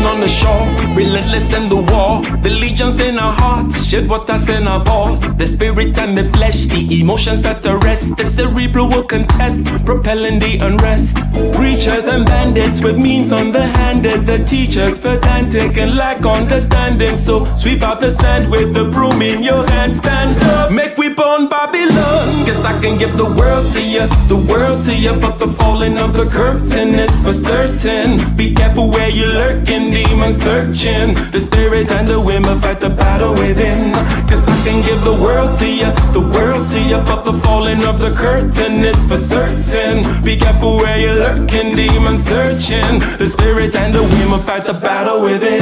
Ocean on the shore, relentless in the war. The legions in our hearts, shed waters in our balls. The spirit and the flesh, the emotions that arrest. The cerebral will contest, propelling the unrest. Preachers and bandits with means underhanded. The teachers pedantic and lack understanding. So sweep out the sand with the broom in your hand. Stand up, make we burn Babylon. Guess I can give the world to you, the world to you. But the falling of the curtain is for certain. Be careful where you lurking, demon searching. The spirit and the women fight the battle within. Cause I can give the world to you, the world to you. But the falling of the curtain is for certain. Be careful where you lurking, demon searching. The spirit and the women fight the battle within.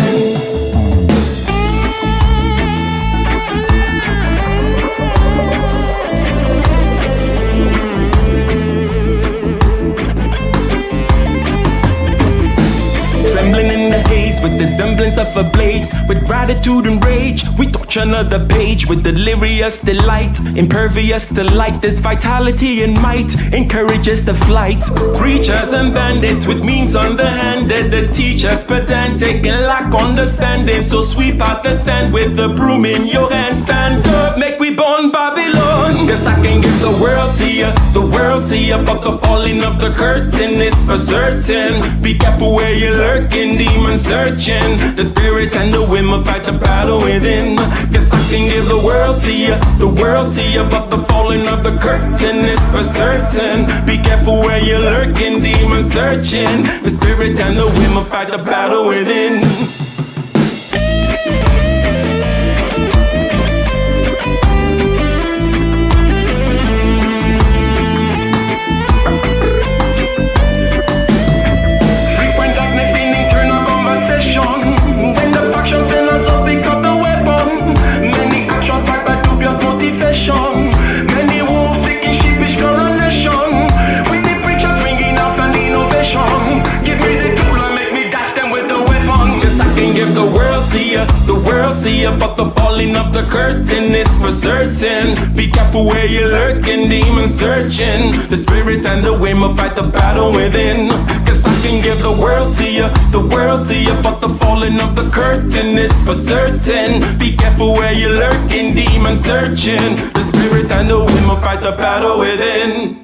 With the semblance of a blaze, with gratitude and rage, we touch another page with delirious delight, impervious to light. This vitality and might encourages the flight. Preachers and bandits with means underhanded, the teachers pedantic and lack understanding. So sweep out the sand with the broom in your hand. Stand up, make we burn Babylon. Guess I can give the world to you, the world to you. But the falling of the curtain is for certain. Be careful where you're lurking, demon searching. The spirit and the women fight the battle within. Guess I can give the world to you, the world to you. But the falling of the curtain is for certain. Be careful where you're lurking, demon searching. The spirit and the women fight the battle within. But the falling of the curtain is for certain. Be careful where you're lurking, demon searching. The spirit and the women fight the battle within. Cause I can give the world to you, the world to you. But the falling of the curtain is for certain. Be careful where you're lurking, demon searching. The spirit and the women fight the battle within.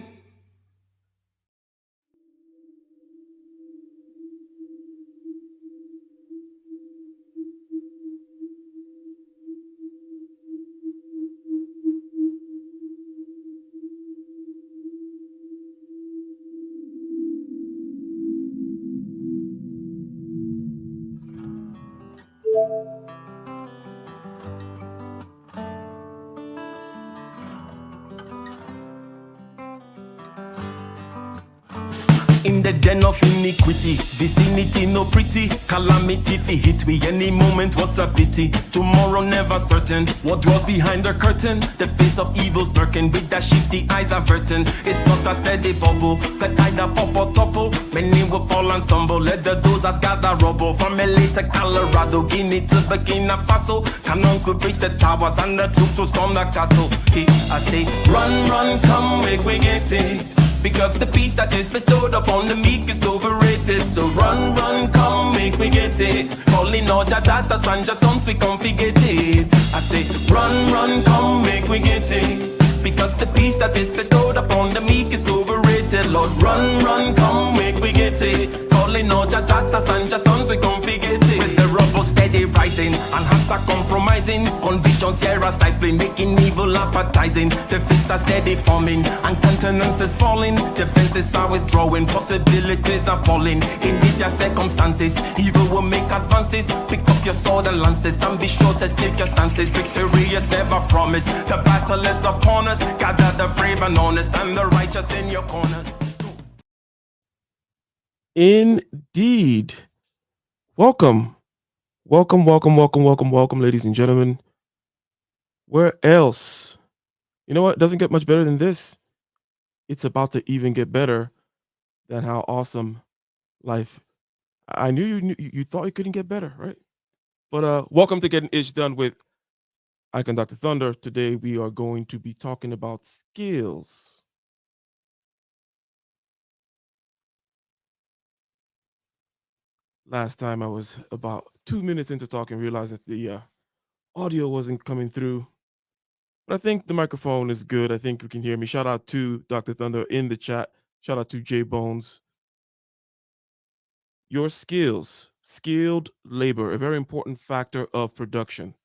In the den of iniquity, vicinity no pretty, calamity fi hit we any moment, what a pity. Tomorrow never certain, what dwells behind the curtain. The face of evil's lurking, with the shifty eyes averting. It's not a steady bubble, that either pop or topple. Many will fall and stumble, let the dozers gather rubble. From LA to Colorado, Guinea to Burkina Faso. Cannon could reach the towers and the troops will storm the castle. Hey, I say, run, run, come, make we get it. Because the peace that is bestowed upon the meek is overrated. So run, run, come, make we get it. Calling all your daughters and your sons, we come forget it. I say, run, run, come, make we get it. Because the peace that is bestowed upon the meek is overrated. Lord, run, run, come, make we get it. Calling all your daughters and your sons, we come forget it. With the rubble steady rising, and hearts are compromising. Convictions here are stifling, making evil appetizing. The fists are steady forming, and countenance is falling. Defenses are withdrawing, possibilities are falling. In these your circumstances, evil will make advances. Pick up your sword and lances, and be sure to take your stances. Victory is never promised, the battle is upon us. Gather the brave and honest, and the righteous in your corners. Indeed. Welcome, ladies and gentlemen. Where else? You know what? Doesn't get much better than this. It's about to even get better than how awesome life. I knew you thought it couldn't get better, right? But welcome to Getting Ish Done with Icon Dr. Thunder. Today we are going to be talking about skills. Last time I was about 2 minutes into talking, realized that the audio wasn't coming through. But I think the microphone is good. I think you can hear me. Shout out to Dr. Thunder in the chat. Shout out to J Bones. Your skills, skilled labor, a very important factor of production,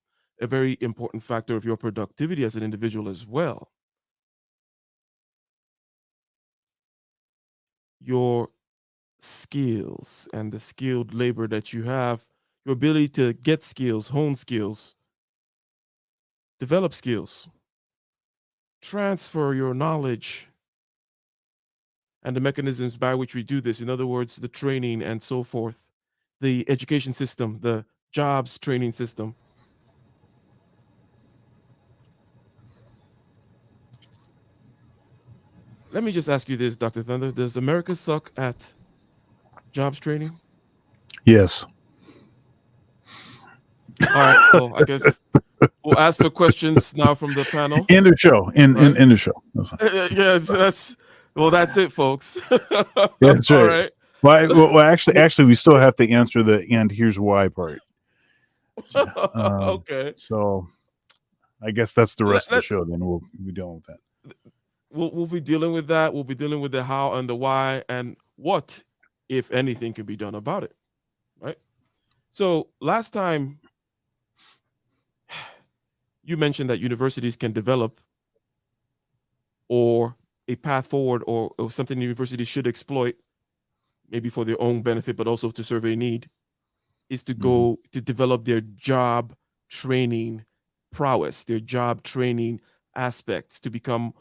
a very important factor of your productivity as an individual as well. Your skills and the skilled labor that you have, your ability to get skills, hone skills, develop skills, transfer your knowledge, and the mechanisms by which we do this. In other words, the training and so forth, the education system, the jobs training system. Let me just ask you this, Dr. Thunder. Does America suck at jobs training? Yes. All right. Well, I guess we'll ask for questions now from the panel. End of show. End of show. Yeah, that's it, folks. Yeah, that's All right. right. Well, actually, we still have to answer the "and here's why" part. Okay. So, I guess that's the rest of the show. Then we'll be dealing with that. We'll be dealing with that. We'll be dealing with the how and the why and what, if anything, can be done about it. Right. So last time you mentioned that universities can develop or a path forward or something universities should exploit, maybe for their own benefit, but also to serve a need, is to go to develop their job training prowess, their job training aspects to become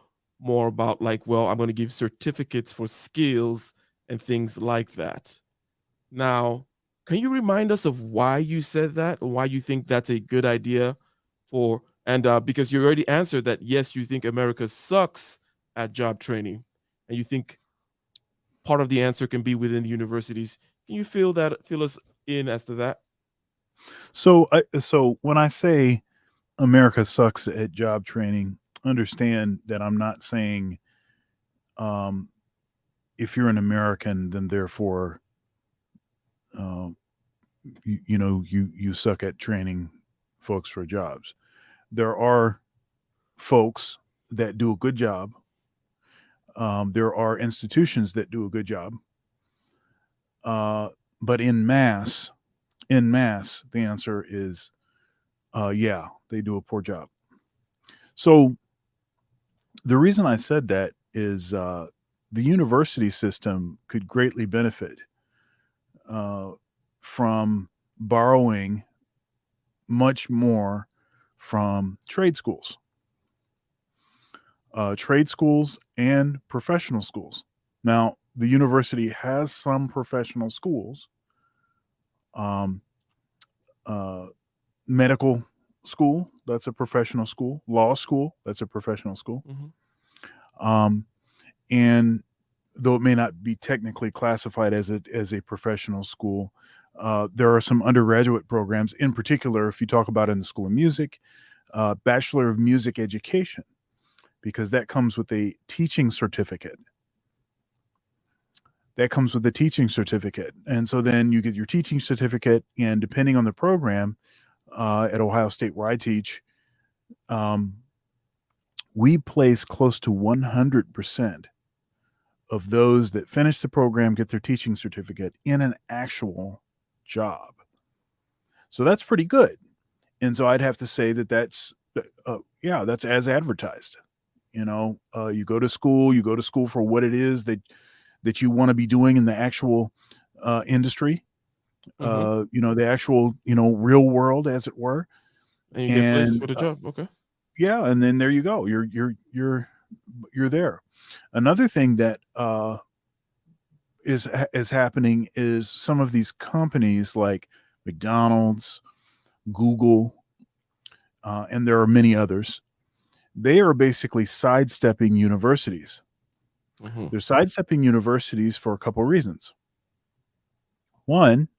more about like, well, I'm going to give certificates for skills and things like that. Now, can you remind us of why you said that or why you think that's a good idea for, and because you already answered that, yes, you think America sucks at job training and you think part of the answer can be within the universities. Can you fill us in as to that? So when I say America sucks at job training, understand that I'm not saying if you're an American, then therefore you suck at training folks for jobs. There are folks that do a good job. There are institutions that do a good job. But in mass, the answer is yeah, they do a poor job. So the reason I said that is the university system could greatly benefit from borrowing much more from trade schools and professional schools. Now, the university has some professional schools, medical school, that's a professional school, law school, that's a professional school. And though it may not be technically classified as a professional school, there are some undergraduate programs, in particular, if you talk about in the School of Music, Bachelor of Music Education, because that comes with a teaching certificate. And so then you get your teaching certificate, and depending on the program, at Ohio State where I teach, we place close to 100% of those that finish the program, get their teaching certificate in an actual job. So that's pretty good. And so I'd have to say that's as advertised. You go to school for what it is that you want to be doing in the actual industry, the actual, real world, as it were. And you get placed for the job. Okay. Yeah. And then there you go. You're there. Another thing that is happening is some of these companies like McDonald's, Google, and there are many others. They are basically sidestepping universities. They're sidestepping universities for a couple of reasons. One,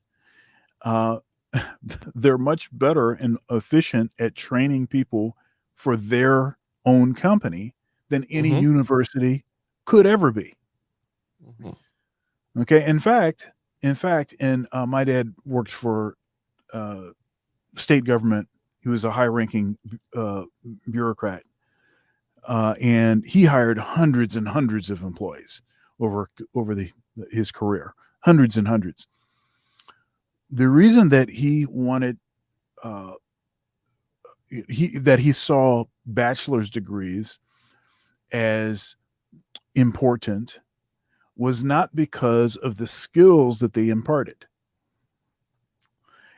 they're much better and efficient at training people for their own company than any university could ever be. Okay. In fact, In fact, and my dad worked for state government. He was a high-ranking bureaucrat, and he hired hundreds and hundreds of employees over his career, hundreds and hundreds. The reason that he wanted uh, he saw bachelor's degrees as important was not because of the skills that they imparted.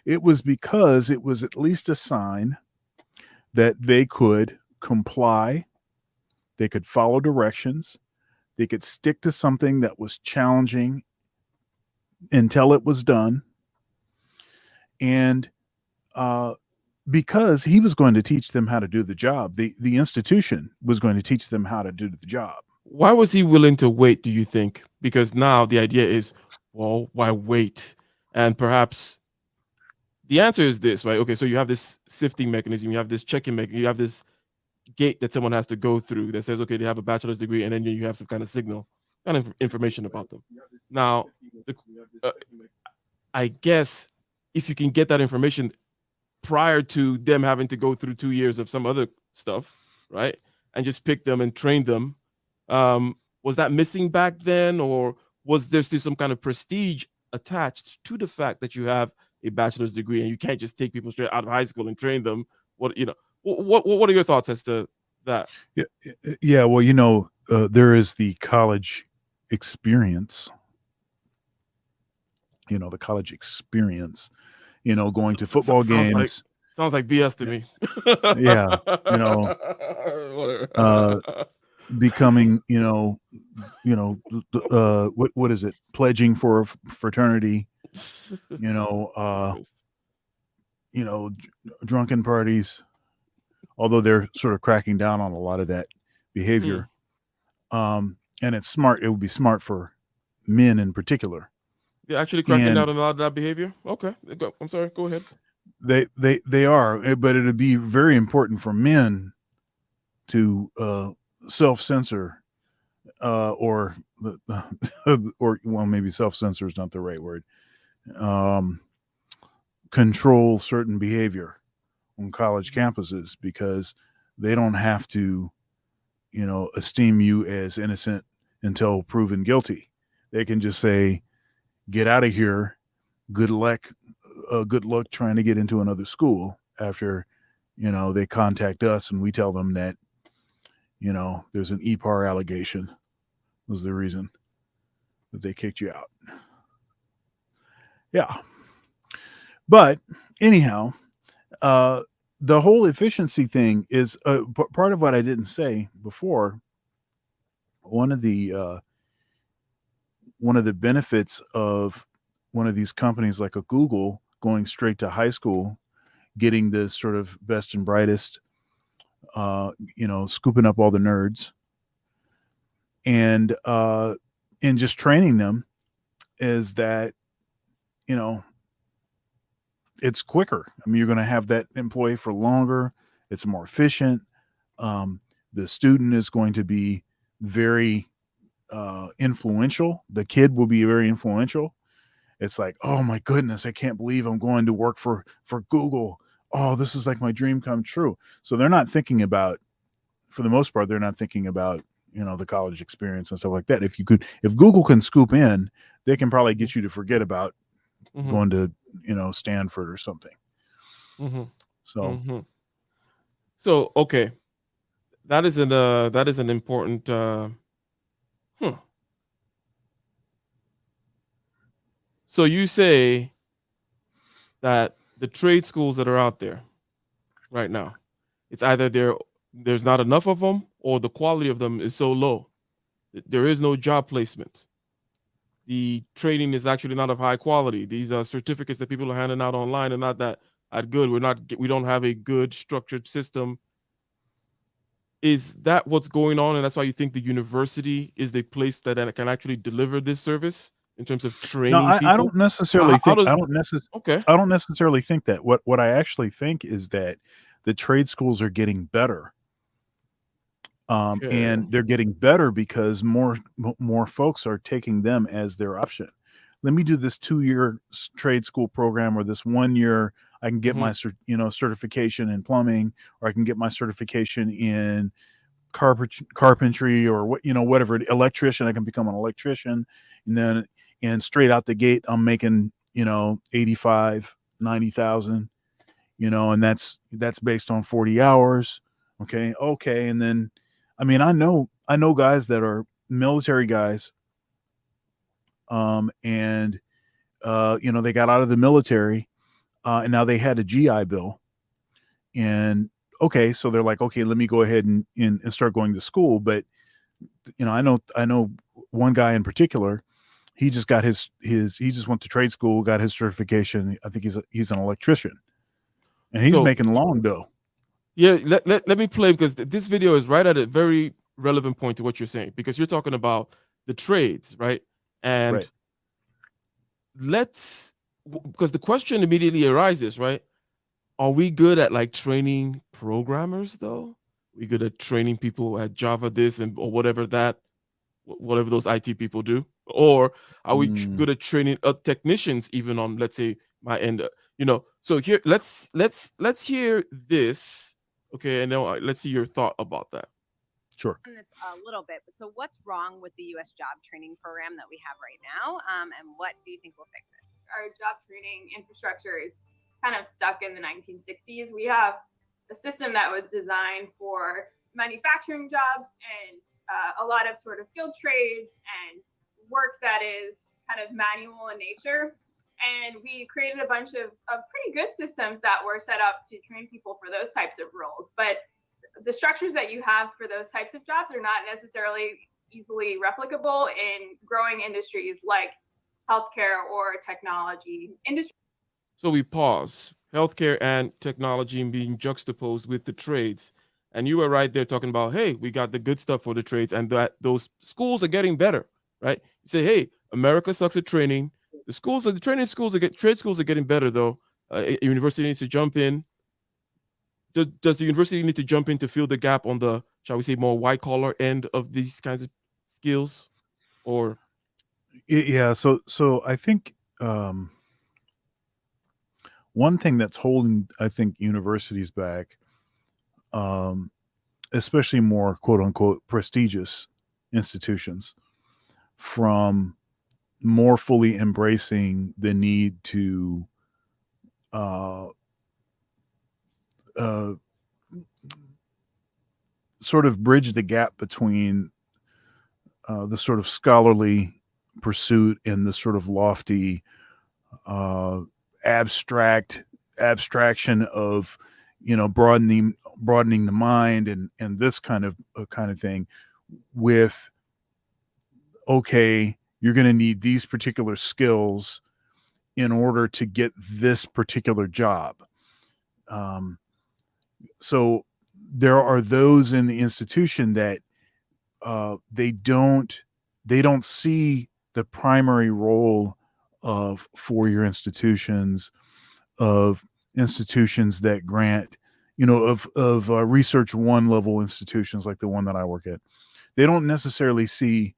It was because it was at least a sign that they could comply, they could follow directions, they could stick to something that was challenging until it was done. And because he was going to teach them how to do the job, the institution was going to teach them how to do the job. Why was he willing to wait, do you think? Because now the idea is, well, why wait? And perhaps the answer is this, right? Okay, so you have this sifting mechanism, you have this checking mechanism, you have this gate that someone has to go through that says, okay, they have a bachelor's degree, and then you have some kind of signal, kind of information about them. Now, uh, I guess if you can get that information prior to them having to go through 2 years of some other stuff, right, and just pick them and train them, was that missing back then, or was there still some kind of prestige attached to the fact that you have a bachelor's degree and you can't just take people straight out of high school and train them? What are your thoughts as to that? Yeah. Well, there is the college experience. The college experience. Going to football games. Sounds like BS to me. Yeah. Becoming, what is it? Pledging for a fraternity. Drunken parties. Although they're sort of cracking down on a lot of that behavior. And it's smart. It would be smart for men in particular. They're actually cracking down on a lot of that behavior. Okay, I'm sorry. Go ahead. They are, but it'd be very important for men to self-censor, or maybe self-censor is not the right word. Control certain behavior on college campuses, because they don't have to, esteem you as innocent until proven guilty. They can just say, "Get out of here. Good luck trying to get into another school," after, they contact us and we tell them that, there's an EPAR allegation was the reason that they kicked you out. Yeah. But anyhow, the whole efficiency thing is part of what I didn't say before. One of the benefits of one of these companies like a Google going straight to high school, getting the sort of best and brightest, scooping up all the nerds, and just training them, is that, it's quicker. I mean, you're going to have that employee for longer. It's more efficient. The student is going to be very influential. The kid will be very influential. It's like, oh my goodness, I can't believe I'm going to work for Google. Oh, this is like my dream come true. So they're not thinking about, for the most part, they're not thinking about, the college experience and stuff like that. If Google can scoop in, they can probably get you to forget about going to, Stanford or something. So okay, that is an important. So you say that the trade schools that are out there right now, it's either there's not enough of them, or the quality of them is so low there is no job placement. The training is actually not of high quality. These are certificates that people are handing out online, and not that good. We don't have a good structured system. Is that what's going on, and that's why you think the university is the place that can actually deliver this service in terms of training people? I don't necessarily think. I don't necessarily think that. What I actually think is that the trade schools are getting better. And they're getting better because more folks are taking them as their option. let me do this 2-year trade school program, or this 1 year I can get my certification in plumbing, or I can get my certification in carpentry, or whatever, electrician. I can become an electrician, and straight out the gate I'm making 85, 90,000, and that's based on 40 hours. Okay. And then, I mean, I know guys that are military guys, and they got out of the military, and now they had a GI Bill, and okay, so they're like, okay, let me go ahead and start going to school. But I know one guy in particular. He just got he just went to trade school, got his certification. I think he's an electrician, and he's making long dough. Yeah, let me play, because this video is right at a very relevant point to what you're saying, because you're talking about the trades, right? And because the question immediately arises, right? Are we good at like training programmers though? We good at training people at Java this or whatever those IT people do? Or are we good at training technicians even on, let's say, my end? So here, let's hear this, okay, and then let's see your thought about that. Sure. On this a little bit. So what's wrong with the U.S. job training program that we have right now, and what do you think will fix it? Our job training infrastructure is kind of stuck in the 1960s. We have a system that was designed for manufacturing jobs and a lot of sort of field trades and work that is kind of manual in nature. And we created a bunch of pretty good systems that were set up to train people for those types of roles. But the structures that you have for those types of jobs are not necessarily easily replicable in growing industries like healthcare or technology industry. So we pause. Healthcare and technology being juxtaposed with the trades. And you were right there talking about, hey, we got the good stuff for the trades, and that those schools are getting better, right? You say, hey, America sucks at training. The training schools, trade schools are getting better though. University needs to jump in. Does the university need to jump in to fill the gap on the, shall we say, more white collar end of these kinds of skills? Or yeah, so I think one thing that's holding, I think, universities back, especially more quote unquote prestigious institutions, from more fully embracing the need to sort of bridge the gap between the sort of scholarly pursuit and the sort of lofty abstraction of broadening the mind and this kind of thing, with, okay, you're going to need these particular skills in order to get this particular job. So there are those in the institution that they don't see the primary role of four-year institutions, of institutions that grant, of research one level institutions like the one that I work at. They don't necessarily see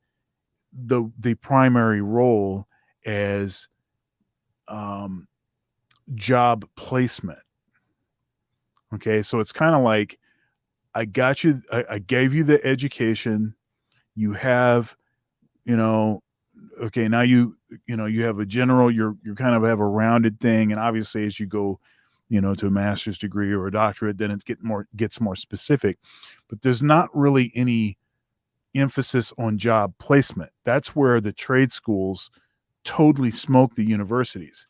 the primary role as job placement. Okay, so it's kind of like, I got you, I gave you the education, you have, okay, now you have a general, you kind of have a rounded thing, and obviously as you go, to a master's degree or a doctorate, then it gets more specific, but there's not really any emphasis on job placement. That's where the trade schools totally smoke the universities,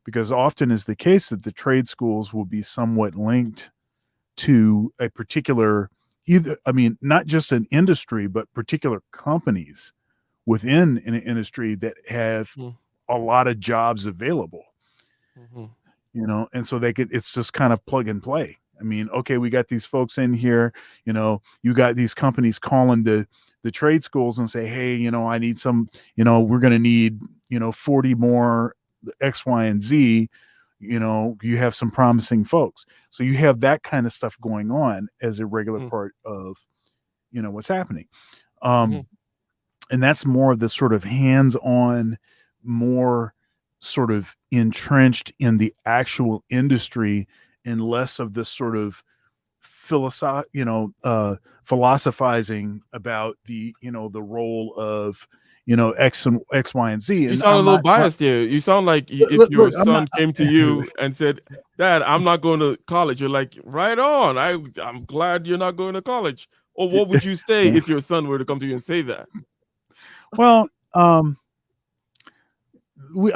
because often is the case that the trade schools will be somewhat linked to a particular, not just an industry, but particular companies within an industry that have a lot of jobs available. And so it's just kind of plug and play. Okay, we got these folks in here, you got these companies calling the trade schools and say, hey, I need some, we're going to need, 40 more X, Y, and Z, you have some promising folks. So you have that kind of stuff going on as a regular part of, what's happening. And that's more of the sort of hands-on, more sort of entrenched in the actual industry and less of this sort of philosophizing about the the role of X and X, Y, and Z. You And sound a I'm little not biased here. You sound like if look, your look, I'm not. son came to you and said, "Dad, I'm not going to college," you're like, "Right on. I'm glad you're not going to college." Or what would you say if your son were to come to you and say that? Well, I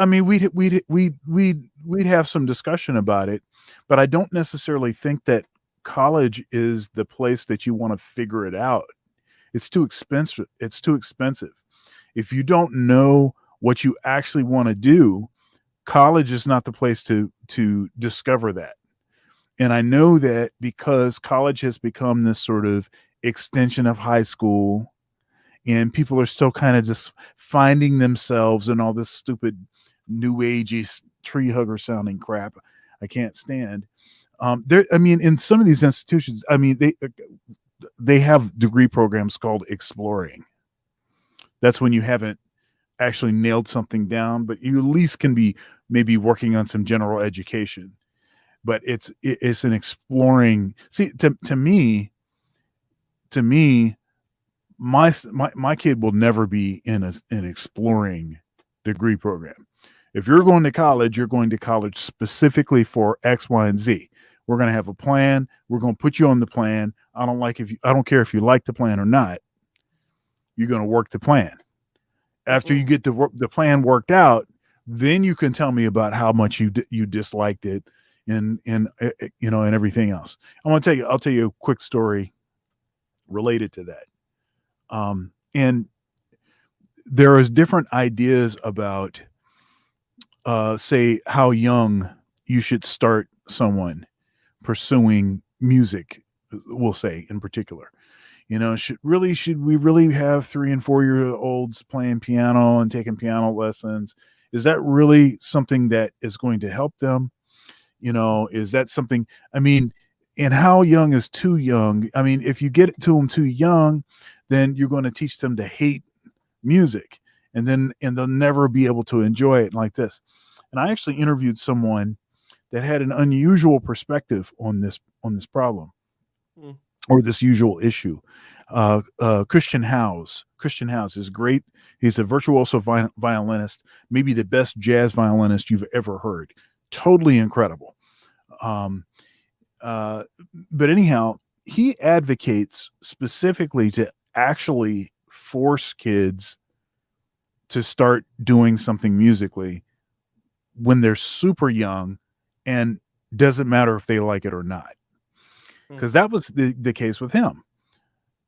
mean, we'd have some discussion about it, but I don't necessarily think that college is the place that you want to figure it out. It's too expensive. It's too expensive. If you don't know what you actually want to do, college is not the place to discover that. And I know that because college has become this sort of extension of high school, and people are still kind of just finding themselves in all this stupid new agey tree hugger sounding crap I can't stand. I mean, in some of these institutions, I mean, they have degree programs called exploring. That's when you haven't actually nailed something down, but you at least can be maybe working on some general education. But it's an exploring. See, to me, my kid will never be in an exploring degree program. If you're going to college, you're going to college specifically for X, Y, and Z. We're going to have a plan. We're going to put you on the plan. I don't care if you like the plan or not. You're going to work the plan. After you get the plan worked out, then you can tell me about how much you disliked it and and everything else. I'll tell you a quick story related to that. And there is different ideas about say how young you should start someone pursuing music, we'll say in particular. Should we really have 3 and 4 year olds playing piano and taking piano lessons? Is that really something that is going to help them? Is that something, I mean, and how young is too young? I mean, if you get it to them too young, then you're going to teach them to hate music, and they'll never be able to enjoy it like this. And I actually interviewed someone that had an unusual perspective on this problem. Or this usual issue. Christian Howes. Christian Howes is great. He's a virtuoso violinist, maybe the best jazz violinist you've ever heard. Totally incredible. But anyhow, he advocates specifically to actually force kids to start doing something musically when they're super young, and doesn't matter if they like it or not. Because that was the case with him.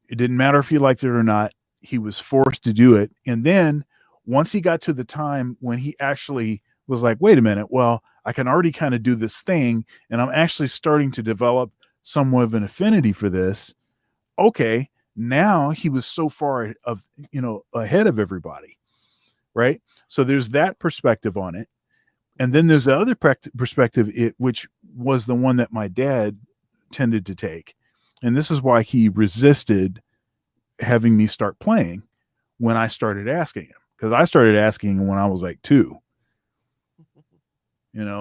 It didn't matter if he liked it or not. He was forced to do it. And then once he got to the time when he actually was like, wait a minute, well, I can already kind of do this thing, and I'm actually starting to develop somewhat of an affinity for this. Okay, now he was so far ahead of everybody, right? So there's that perspective on it. And then there's the other perspective, which was the one that my dad tended to take. And this is why he resisted having me start playing when I started asking him. Because I started asking him when I was like 2,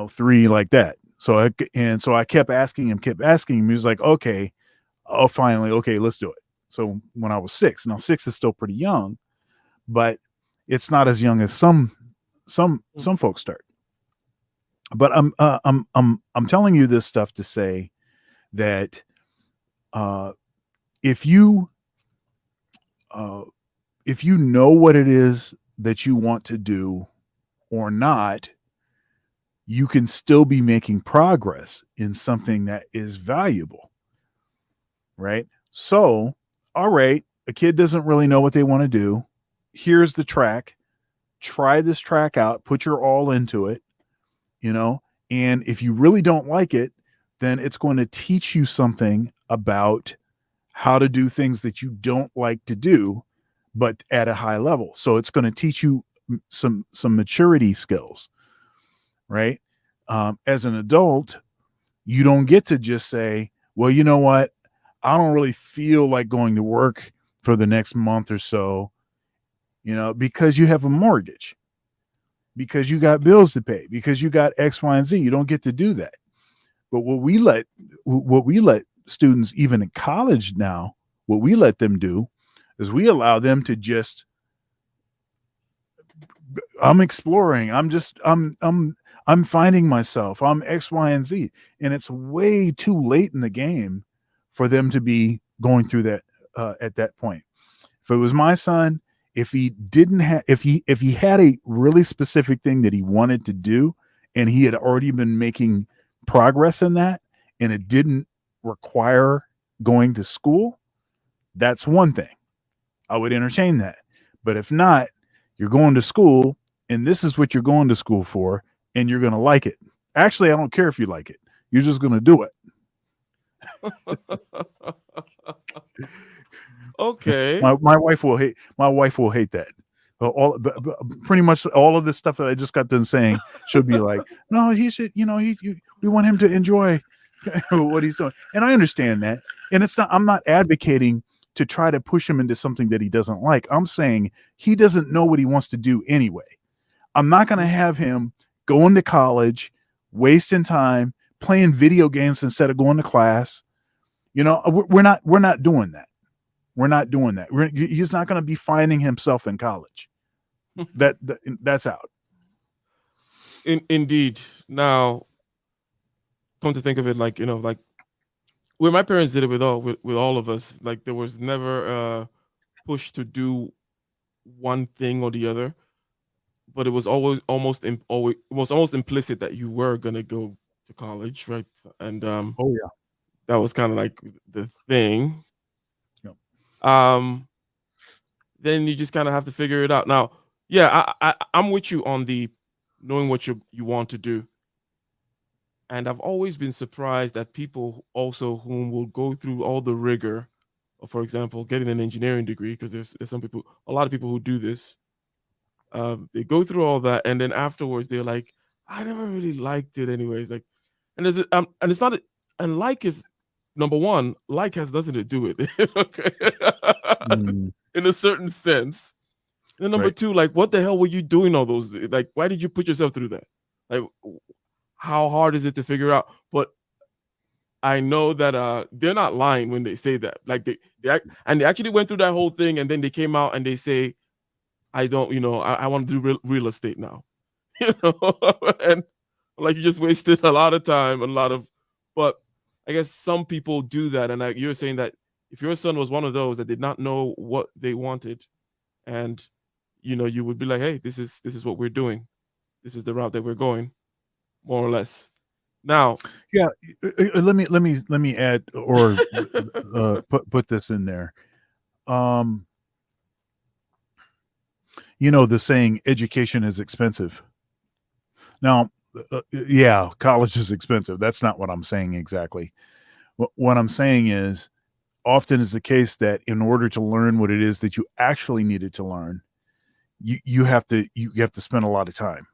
3, like that. So I kept asking him. He was like, okay, finally, okay, let's do it. So when I was 6, now 6 is still pretty young, but it's not as young as some folks start. But I'm telling you this stuff to say that if you know what it is that you want to do or not, you can still be making progress in something that is valuable, right? So, all right, a kid doesn't really know what they want to do. Here's the track. Try this track out. Put your all into it, and if you really don't like it, then it's going to teach you something about how to do things that you don't like to do, but at a high level. So it's going to teach you some maturity skills, right? As an adult, you don't get to just say, well, you know what? I don't really feel like going to work for the next month or so, because you have a mortgage. because you got bills to pay, because you got X, Y, and Z. You don't get to do that. But what we let students, even in college now, what we let them do is we allow them to just, I'm exploring. I'm finding myself. I'm X, Y, and Z. And it's way too late in the game for them to be going through that at that point. If it was my son, if he didn't have, if he had a really specific thing that he wanted to do, and he had already been making progress in that, and it didn't require going to school, that's one thing. I would entertain that. But if not, you're going to school, and this is what you're going to school for, and you're going to like it. Actually, I don't care if you like it. You're just going to do it. Okay. My wife will hate that. Pretty much all of this stuff that I just got done saying should be like, no, he should, we want him to enjoy what he's doing. And I understand that. And I'm not advocating to try to push him into something that he doesn't like. I'm saying he doesn't know what he wants to do anyway. I'm not going to have him going to college, wasting time, playing video games instead of going to class. We're not doing that. We're not doing that. He's not going to be finding himself in college. That's out. Indeed. Now, come to think of it, like where my parents did it with all of us, like there was never a push to do one thing or the other, but it was almost implicit that you were gonna go to college, right? And Oh yeah, that was kind of like the thing. Yep. Then you just kind of have to figure it out. Now, yeah, I'm with you on the knowing what you want to do. And I've always been surprised at people also whom will go through all the rigor of, for example, getting an engineering degree, because there's a lot of people who do this. They go through all that, and then afterwards they're like, I never really liked it anyways. Like, and and it's not, and like is, number one, like has nothing to do with it. Okay. In a certain sense. And then number Right. two, like, what the hell were you doing all those? Like, why did you put yourself through that? Like, how hard is it to figure out? But I know that they're not lying when they say that. Like they actually went through that whole thing, and then they came out and they say, I don't, I want to do real estate now. And like you just wasted a lot of time, but I guess some people do that. And you're saying that if your son was one of those that did not know what they wanted, and you would be like, hey, this is what we're doing. This is the route that we're going, more or less. Now, yeah, let me add or put this in there. The saying, education is expensive. Now, yeah, college is expensive. That's not what I'm saying exactly. What I'm saying is, often is the case that in order to learn what it is that you actually needed to learn, you have to spend a lot of time.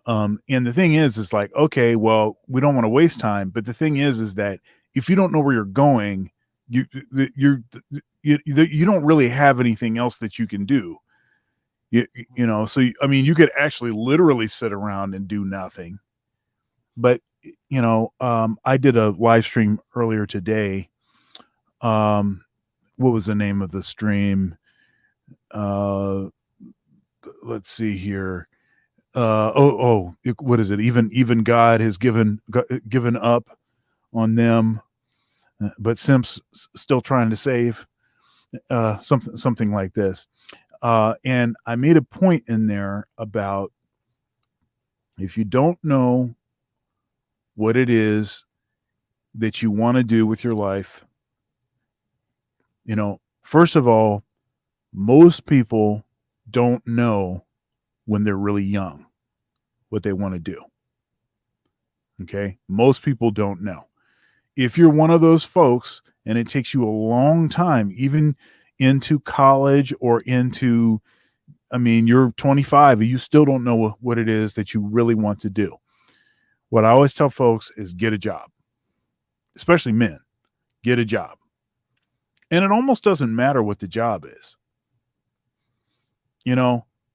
And the thing is like, okay, well, we don't want to waste time, but the thing is that if you don't know where you're going, you don't really have anything else that you can do. So I mean, you could actually literally sit around and do nothing. But I did a live stream earlier today. What was the name of the stream? Let's see here. What is it? Even God has given up on them, but Simp's still trying to save. Something like this. And I made a point in there about, if you don't know what it is that you want to do with your life, first of all, most people don't know when they're really young what they want to do. Okay? Most people don't know. If you're one of those folks and it takes you a long time, even into college or into, you're 25 and you still don't know what it is that you really want to do. What I always tell folks is get a job, especially men. Get a job. And it almost doesn't matter what the job is.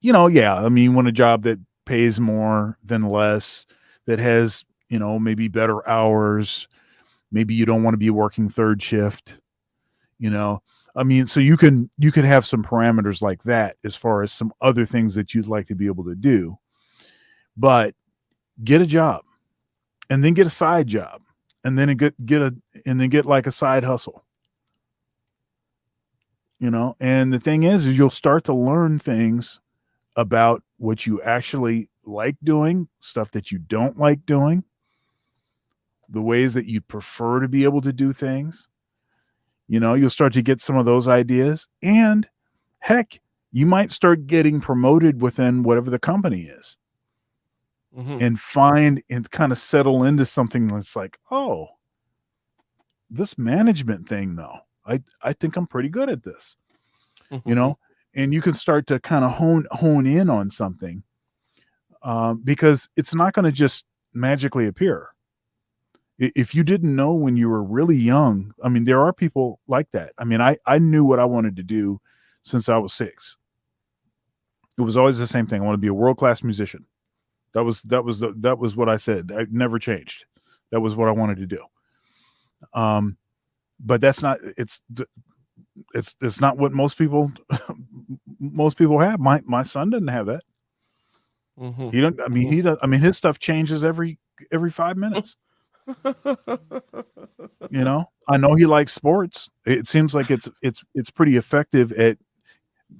yeah, I mean, you want a job that pays more than less, that has, maybe better hours. Maybe you don't want to be working third shift, I mean, so you could have some parameters like that as far as some other things that you'd like to be able to do. But get a job, and then get a side job, and then get like a side hustle. And the thing is you'll start to learn things about what you actually like doing, stuff that you don't like doing, the ways that you prefer to be able to do things. You'll start to get some of those ideas, and heck, you might start getting promoted within whatever the company is, and find and kind of settle into something that's like, oh, this management thing though, I think I'm pretty good at this. And you can start to kind of hone in on something, because it's not going to just magically appear. If you didn't know when you were really young, I mean, there are people like that. I mean, I knew what I wanted to do since I was 6. It was always the same thing. I want to be a world-class musician. That was what I said. I never changed. That was what I wanted to do. But that's not, it's not what most people have. My son doesn't have that. He don't, I mean, he does. I mean, his stuff changes every 5 minutes. I know he likes sports. It seems like it's pretty effective at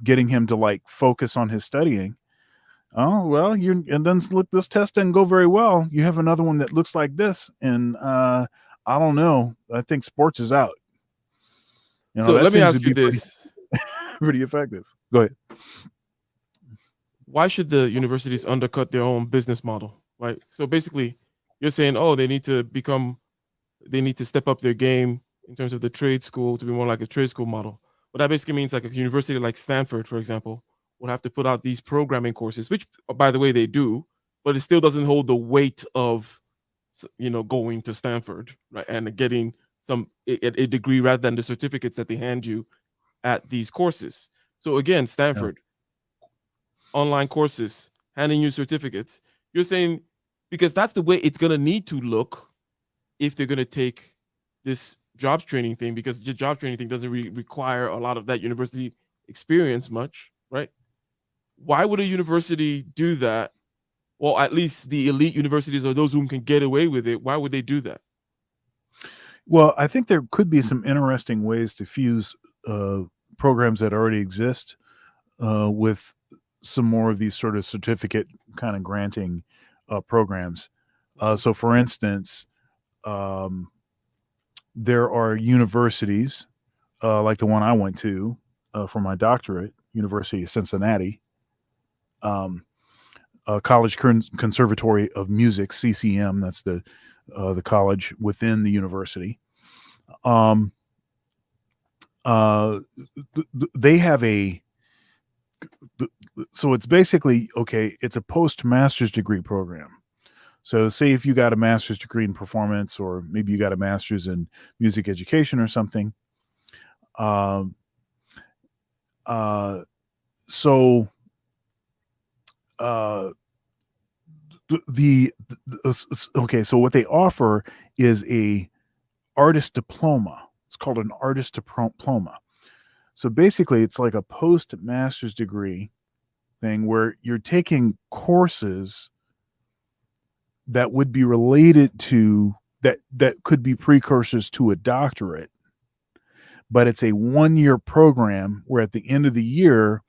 getting him to like focus on his studying. Oh, well, this test didn't go very well. You have another one that looks like this, and I don't know. I think sports is out. So let me ask you this: pretty effective. Go ahead. Why should the universities undercut their own business model? Right. So basically, you're saying, oh, they need to step up their game in terms of the trade school to be more like a trade school model. But that basically means like a university like Stanford, for example, would have to put out these programming courses, which, by the way, they do, but it still doesn't hold the weight of, going to Stanford, right, and getting a degree rather than the certificates that they hand you at these courses. So again, Stanford, online courses, handing you certificates. You're saying, because that's the way it's going to need to look if they're going to take this jobs training thing, because the job training thing doesn't really require a lot of that university experience much, right? Why would a university do that? Well, at least the elite universities or those who can get away with it, why would they do that? Well, I think there could be some interesting ways to fuse programs that already exist with some more of these sort of certificate kind of granting programs. So, for instance, there are universities like the one I went to for my doctorate, University of Cincinnati, College Conservatory of Music, CCM. That's the college within the university. They have so it's basically, it's a post-master's degree program. So say if you got a master's degree in performance, or maybe you got a master's in music education or something. So what they offer is a artist diploma. It's called an artist diploma. So basically it's like a post-master's degree thing where you're taking courses that would be related to that could be precursors to a doctorate, but it's a 1-year program where at the end of the year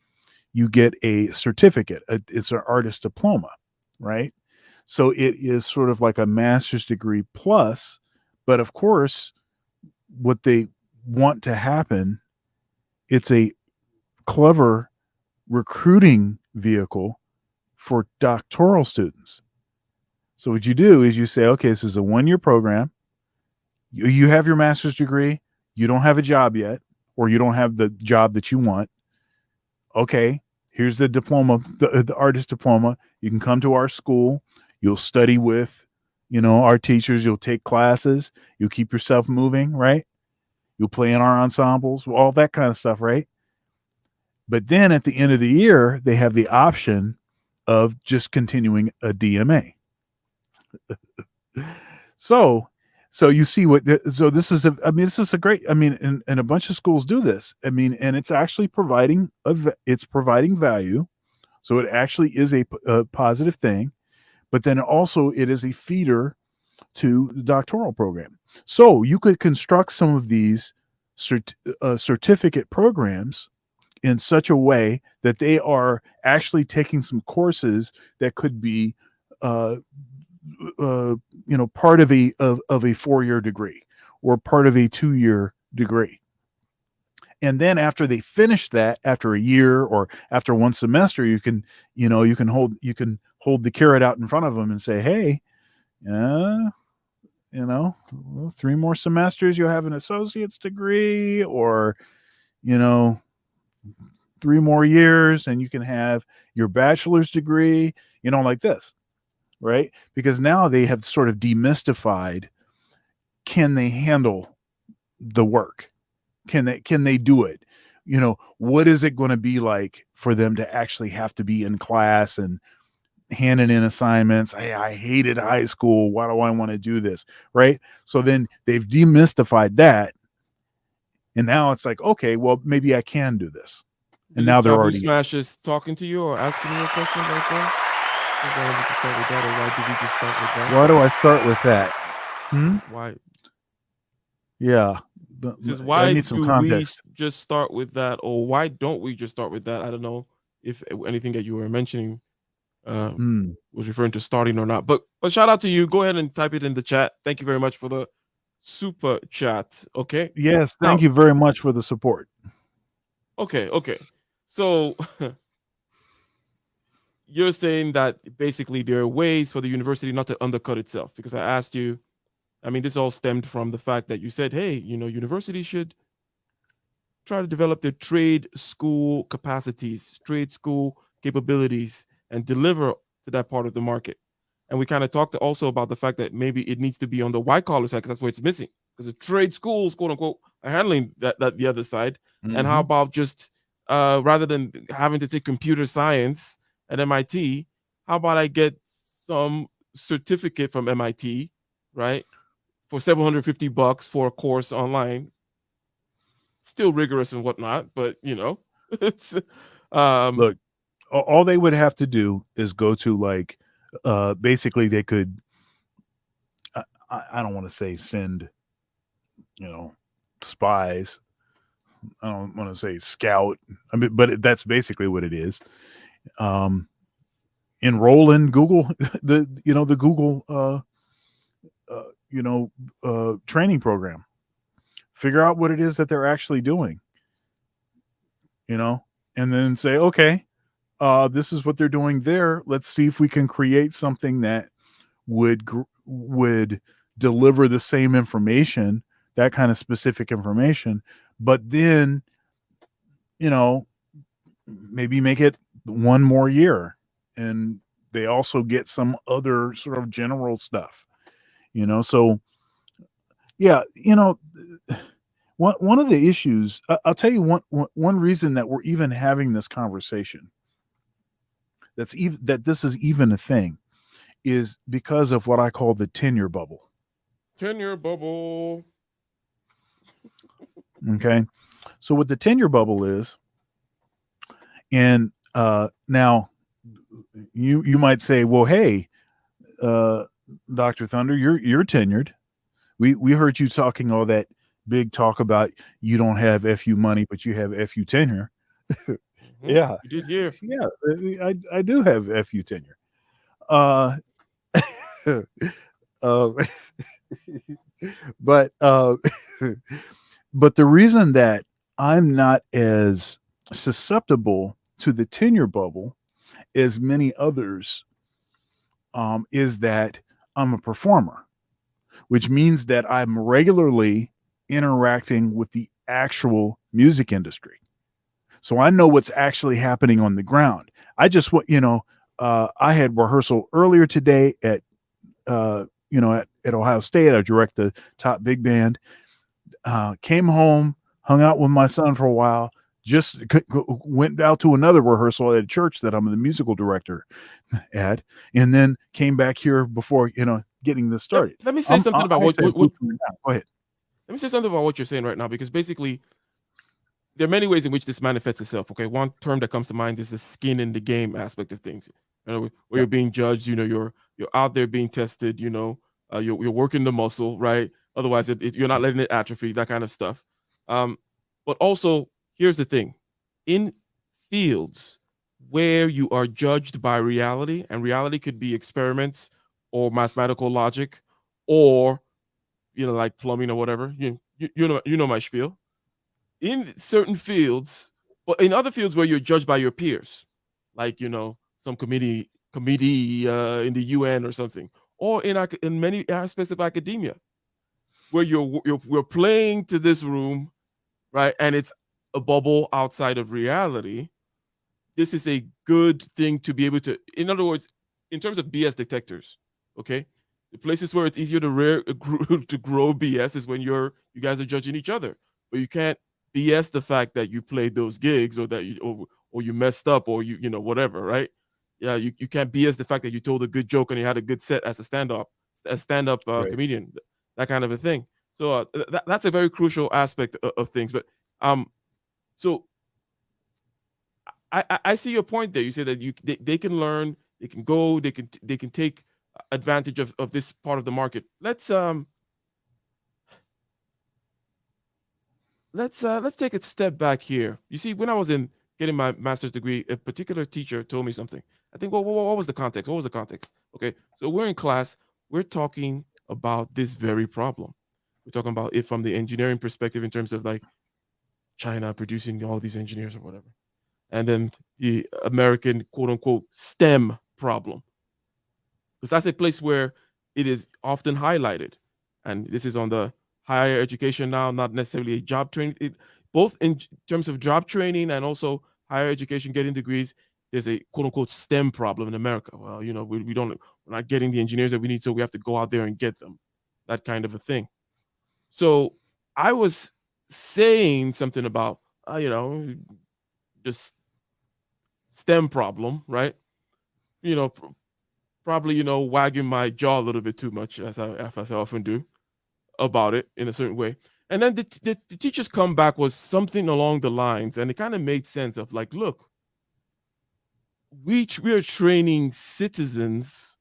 you get a certificate. It's an artist diploma, right? So it is sort of like a master's degree plus, but of course what they want to happen, it's a clever recruiting vehicle for doctoral students. So what you do is you say, okay, this is a 1-year program. You have your master's degree. You don't have a job yet, or you don't have the job that you want. Okay, here's the diploma, the artist diploma. You can come to our school. You'll study with, our teachers. You'll take classes. You'll keep yourself moving, right? You'll play in our ensembles, all that kind of stuff, right? But then at the end of the year, they have the option of just continuing a DMA. So you see so this is this is a great, and a bunch of schools do this. And it's actually providing value. So it actually is a positive thing, but then also it is a feeder to the doctoral program. So you could construct some of these certificate programs in such a way that they are actually taking some courses that could be part of a 4-year degree or part of a 2-year degree. And then after they finish that, after a year or after one semester, you can hold the carrot out in front of them and say, hey, 3 more semesters, you'll have an associate's degree, or 3 more years and you can have your bachelor's degree, like this, right? Because now they have sort of demystified, can they handle the work? Can they do it? What is it going to be like for them to actually have to be in class and handing in assignments? Hey, I hated high school. Why do I want to do this? Right? So then they've demystified that. And now it's like, okay, well, maybe I can do this. And now they're already Smashes talking to you or asking you a question right there. Why did we just start with that, or why did we just start with that? Why do I start with that? Why? Yeah. Why I need some do context. we just start with that, or why don't we just start with that? I don't know if anything that you were mentioning was referring to starting or not. But shout out to you. Go ahead and type it in the chat. Thank you very much for the super chat. Okay. Yes, thank you very much for the support. Okay. So you're saying that basically there are ways for the university not to undercut itself, because I asked you, this all stemmed from the fact that you said, hey, universities should try to develop their trade school capacities, trade school capabilities, and deliver to that part of the market. And we kind of talked also about the fact that maybe it needs to be on the white collar side, because that's where it's missing. Because the trade schools, quote unquote, are handling that the other side. And how about just rather than having to take computer science at MIT, how about I get some certificate from MIT, right, for $750 for a course online? Still rigorous and whatnot, but it's look, all they would have to do is go to basically they could, I don't want to say send spies, I don't want to say scout, but that's basically what it is. Enroll in Google, the Google training program. Figure out what it is that they're actually doing, and then say, okay, this is what they're doing there. Let's see if we can create something that would deliver the same information, that kind of specific information, but then, maybe make it 1 more year, and they also get some other sort of general stuff, so yeah, one of the issues, I'll tell you one reason that we're even having this conversation, that this is even a thing, is because of what I call the tenure bubble. Tenure bubble. Okay. So what the tenure bubble is, and now you might say, well, hey, Dr. Thunder, you're tenured. We heard you talking all that big talk about you don't have FU money, but you have FU tenure. Yeah, you did hear. Yeah, I do have FU tenure. But the reason that I'm not as susceptible to the tenure bubble as many others is that I'm a performer, which means that I'm regularly interacting with the actual music industry. So I know what's actually happening on the ground. I just want, I had rehearsal earlier today at Ohio State. I direct the top big band. Came home, hung out with my son for a while, just went out to another rehearsal at a church that I'm the musical director at, and then came back here before, getting this started. Let me say something about what Go ahead. let me say something about what you're saying right now, because basically there are many ways in which this manifests itself. Okay, one term that comes to mind is the skin in the game aspect of things. Where you're being judged, you're out there being tested, you're working the muscle, right? Otherwise, you're not letting it atrophy, that kind of stuff. But also, here's the thing: in fields where you are judged by reality, and reality could be experiments or mathematical logic, or like plumbing or whatever. You know my spiel. In certain fields, but in other fields where you're judged by your peers, like some committee in the UN or something, or in many aspects of academia, where we're playing to this room, right, and it's a bubble outside of reality. This is a good thing to be able to, in other words, in terms of BS detectors, okay, the places where it's easier to grow BS is when you guys are judging each other, but you can't BS the fact that you played those gigs, or that or you messed up, or whatever, right? Yeah, you can't BS the fact that you told a good joke and you had a good set as a stand-up Right. comedian, that kind of a thing. So that's a very crucial aspect of things. But so I see your point there. You say that they can learn, they can go, they can take advantage of this part of the market. Let's take a step back here. You see, when I was getting my master's degree, a particular teacher told me something. I think, well, what was the context? What was the context? Okay, so we're in class. We're talking about this very problem. We're talking about it from the engineering perspective, in terms of like China producing all these engineers or whatever, and then the American quote unquote STEM problem, because that's a place where it is often highlighted, and this is on the higher education now, not necessarily a job training. Both in terms of job training and also higher education, getting degrees, there's a quote unquote STEM problem in America. Well, we're not getting the engineers that we need, so we have to go out there and get them, that kind of a thing. So I was saying something about, this STEM problem, right? Probably, wagging my jaw a little bit too much, as I often do, about it in a certain way. And then the teacher's comeback was something along the lines, and it kind of made sense of like, look, we are training citizens,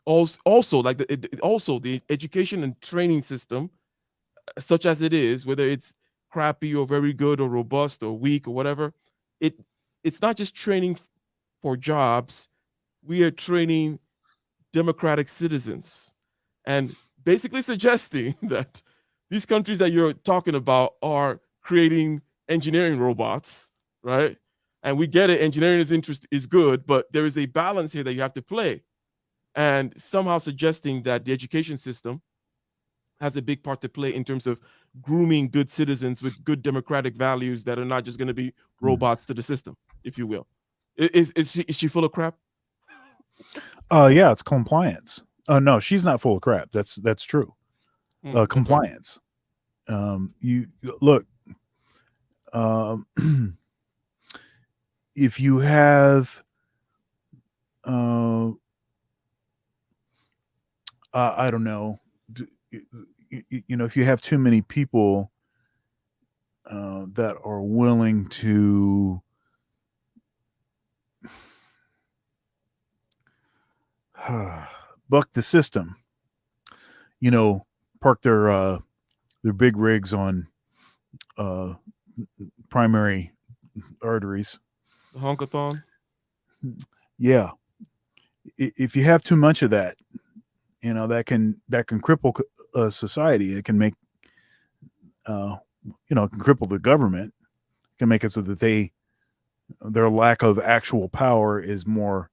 also like also the education and training system, such as it is, whether it's crappy or very good or robust or weak or whatever, it's not just training for jobs. We are training democratic citizens, and basically suggesting that these countries that you're talking about are creating engineering robots, right? And we get it, engineering is good, but there is a balance here that you have to play, and somehow suggesting that the education system has a big part to play in terms of grooming good citizens with good democratic values that are not just going to be robots to the system, if you will. Is she full of crap? Yeah, it's compliance. No, she's not full of crap. That's true. Okay. Compliance. You look. If you have, I don't know, if you have too many people that are willing to buck the system, park their big rigs on primary arteries. The honkathon. Yeah. If you have too much of that, that can cripple society. It can make, it can cripple the government. It can make it so that their lack of actual power is more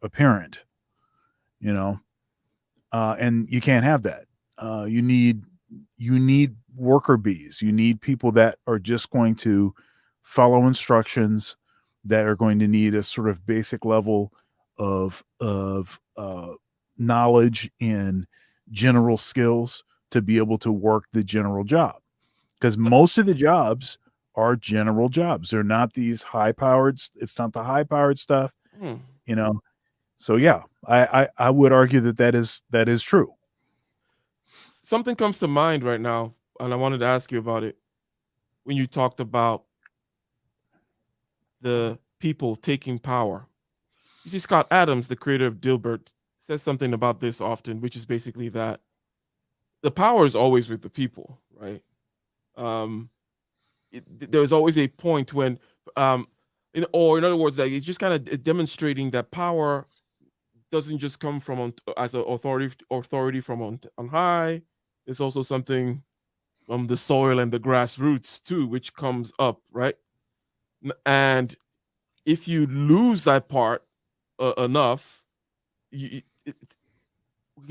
apparent, and you can't have that. You need worker bees. You need people that are just going to follow instructions, that are going to need a sort of basic level of knowledge and general skills to be able to work the general job. Because most of the jobs are general jobs. They're not these high-powered. It's not the high-powered stuff, Hmm. you know. So yeah, I would argue that is true. Something comes to mind right now, and I wanted to ask you about it when you talked about the people taking power. You see, Scott Adams, the creator of Dilbert, says something about this often, which is basically that the power is always with the people, right? Um, there's always a point when, or in other words, like it's just kind of demonstrating that power doesn't just come from as an authority from on high. It's also something from the soil and the grassroots too, which comes up, right? And if you lose that part enough, he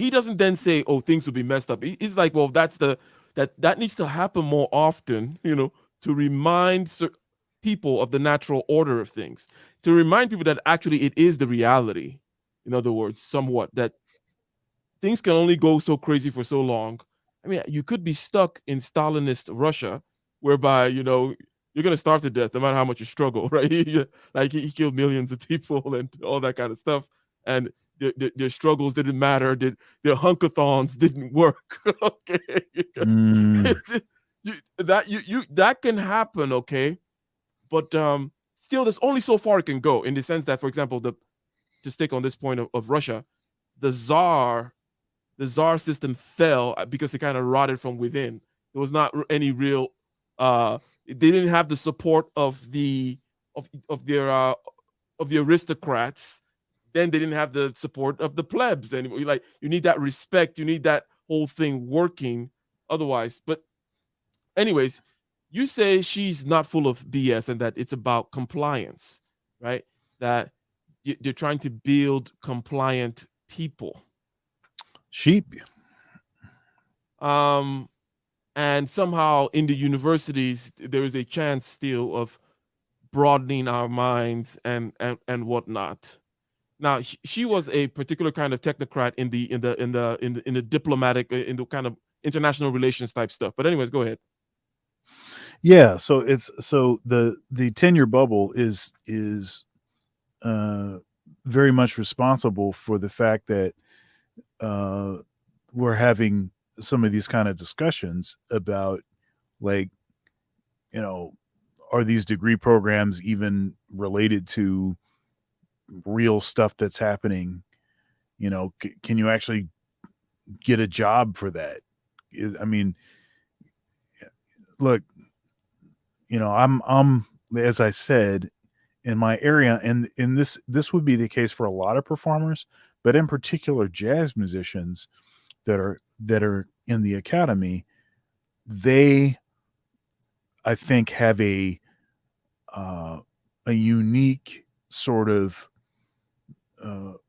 doesn't then say, "Oh, things will be messed up." He's like, "Well, that needs to happen more often, to remind people of the natural order of things, to remind people that actually it is the reality. In other words, somewhat that things can only go so crazy for so long. I mean, you could be stuck in Stalinist Russia, whereby you're gonna starve to death no matter how much you struggle, right? Like he killed millions of people and all that kind of stuff, and their struggles didn't matter. Their hunkathons didn't work. Okay, Mm. that can happen. Okay, but still, there's only so far it can go in the sense that, for example, to stick on this point of Russia, the czar system fell because it kind of rotted from within. There was not any real. They didn't have the support of the of the aristocrats. Then they didn't have the support of the plebs anymore. You need that respect. You need that whole thing working. Otherwise, but anyways, you say she's not full of BS and that it's about compliance, right? That you're trying to build compliant people. Sheep. And somehow in the universities there is a chance still of broadening our minds and whatnot. Now she was a particular kind of technocrat in the diplomatic, in the kind of international relations type stuff. But anyways, go ahead. Yeah, so the tenure bubble is very much responsible for the fact that we're having some of these kind of discussions about, like, are these degree programs even related to real stuff that's happening? Can you actually get a job for that? I mean, look, I'm as I said, in my area, and in this would be the case for a lot of performers, but in particular jazz musicians that are in the academy, they, I think, have a unique sort of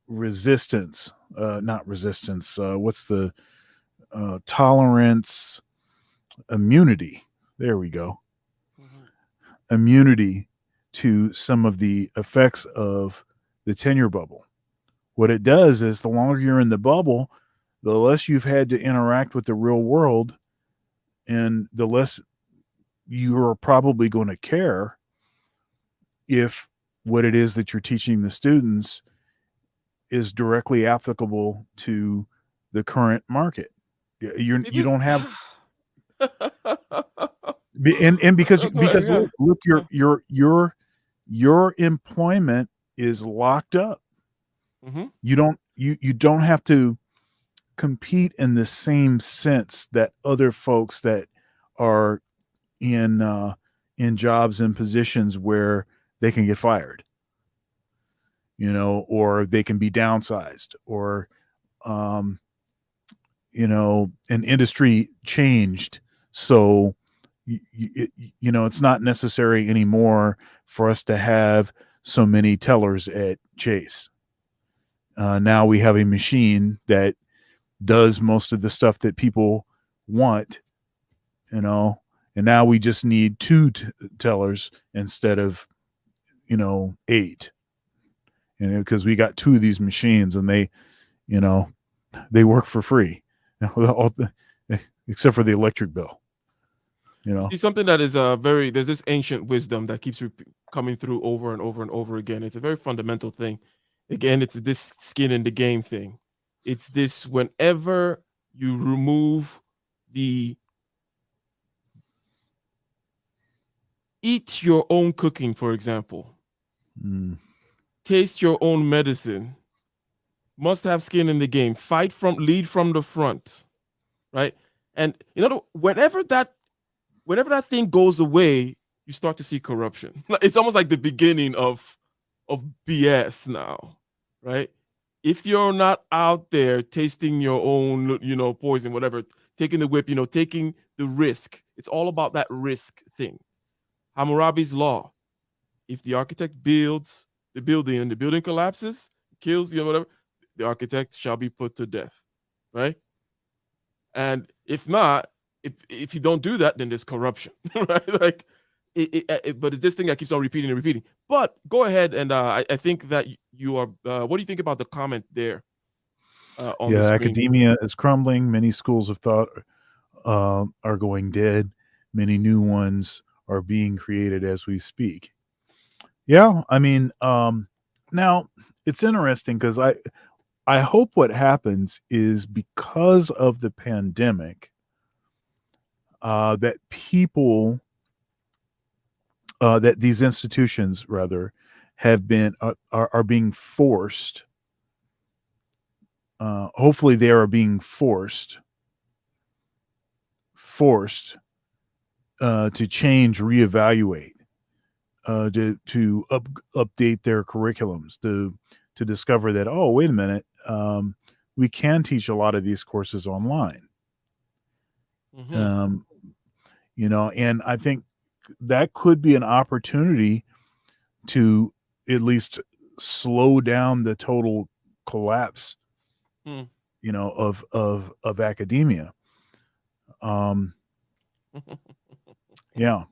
resistance, not resistance. What's the tolerance? Immunity. There we go. Mm-hmm. Immunity to some of the effects of the tenure bubble. What it does is, the longer you're in the bubble, the less you've had to interact with the real world, and the less you're probably going to care if what it is that you're teaching the students is directly applicable to the current market. You don't have and because Yeah. look, your employment is locked up. Mm-hmm. You don't have to compete in the same sense that other folks that are in jobs and positions where they can get fired, or they can be downsized, or an industry changed, so it's not necessary anymore for us to have so many tellers at Chase. Now we have a machine that does most of the stuff that people want, and now we just need two tellers instead of 8, because we got 2 of these machines, and they work for free, except for the electric bill. You know, See, something that is there's this ancient wisdom that keeps coming through over and over and over again. It's a very fundamental thing. Again, it's this skin in the game thing. It's this whenever you remove the eat your own cooking, for example, Mm. taste your own medicine, must have skin in the game, lead from the front, right? And whenever that thing goes away, you start to see corruption. It's almost like the beginning of BS now, right? If you're not out there tasting your own, poison, whatever, taking the whip, taking the risk. It's all about that risk thing. Hammurabi's law. If the architect builds the building and the building collapses, kills, whatever, the architect shall be put to death, right? And if not, if you don't do that, then there's corruption, right? Like, but it's this thing that keeps on repeating and repeating. But go ahead and I think that you are. What do you think about the comment there on the Yeah, screen? academia is crumbling. Many schools of thought are going dead. Many new ones are being created as we speak. Yeah, I mean, now it's interesting because I hope what happens is because of the pandemic that people that these institutions rather have been are being forced. Hopefully, they are being forced to change, reevaluate, to update their curriculums, to discover that, oh, wait a minute, we can teach a lot of these courses online. Mhm. And I think that could be an opportunity to at least slow down the total collapse, Hmm. of academia. Yeah.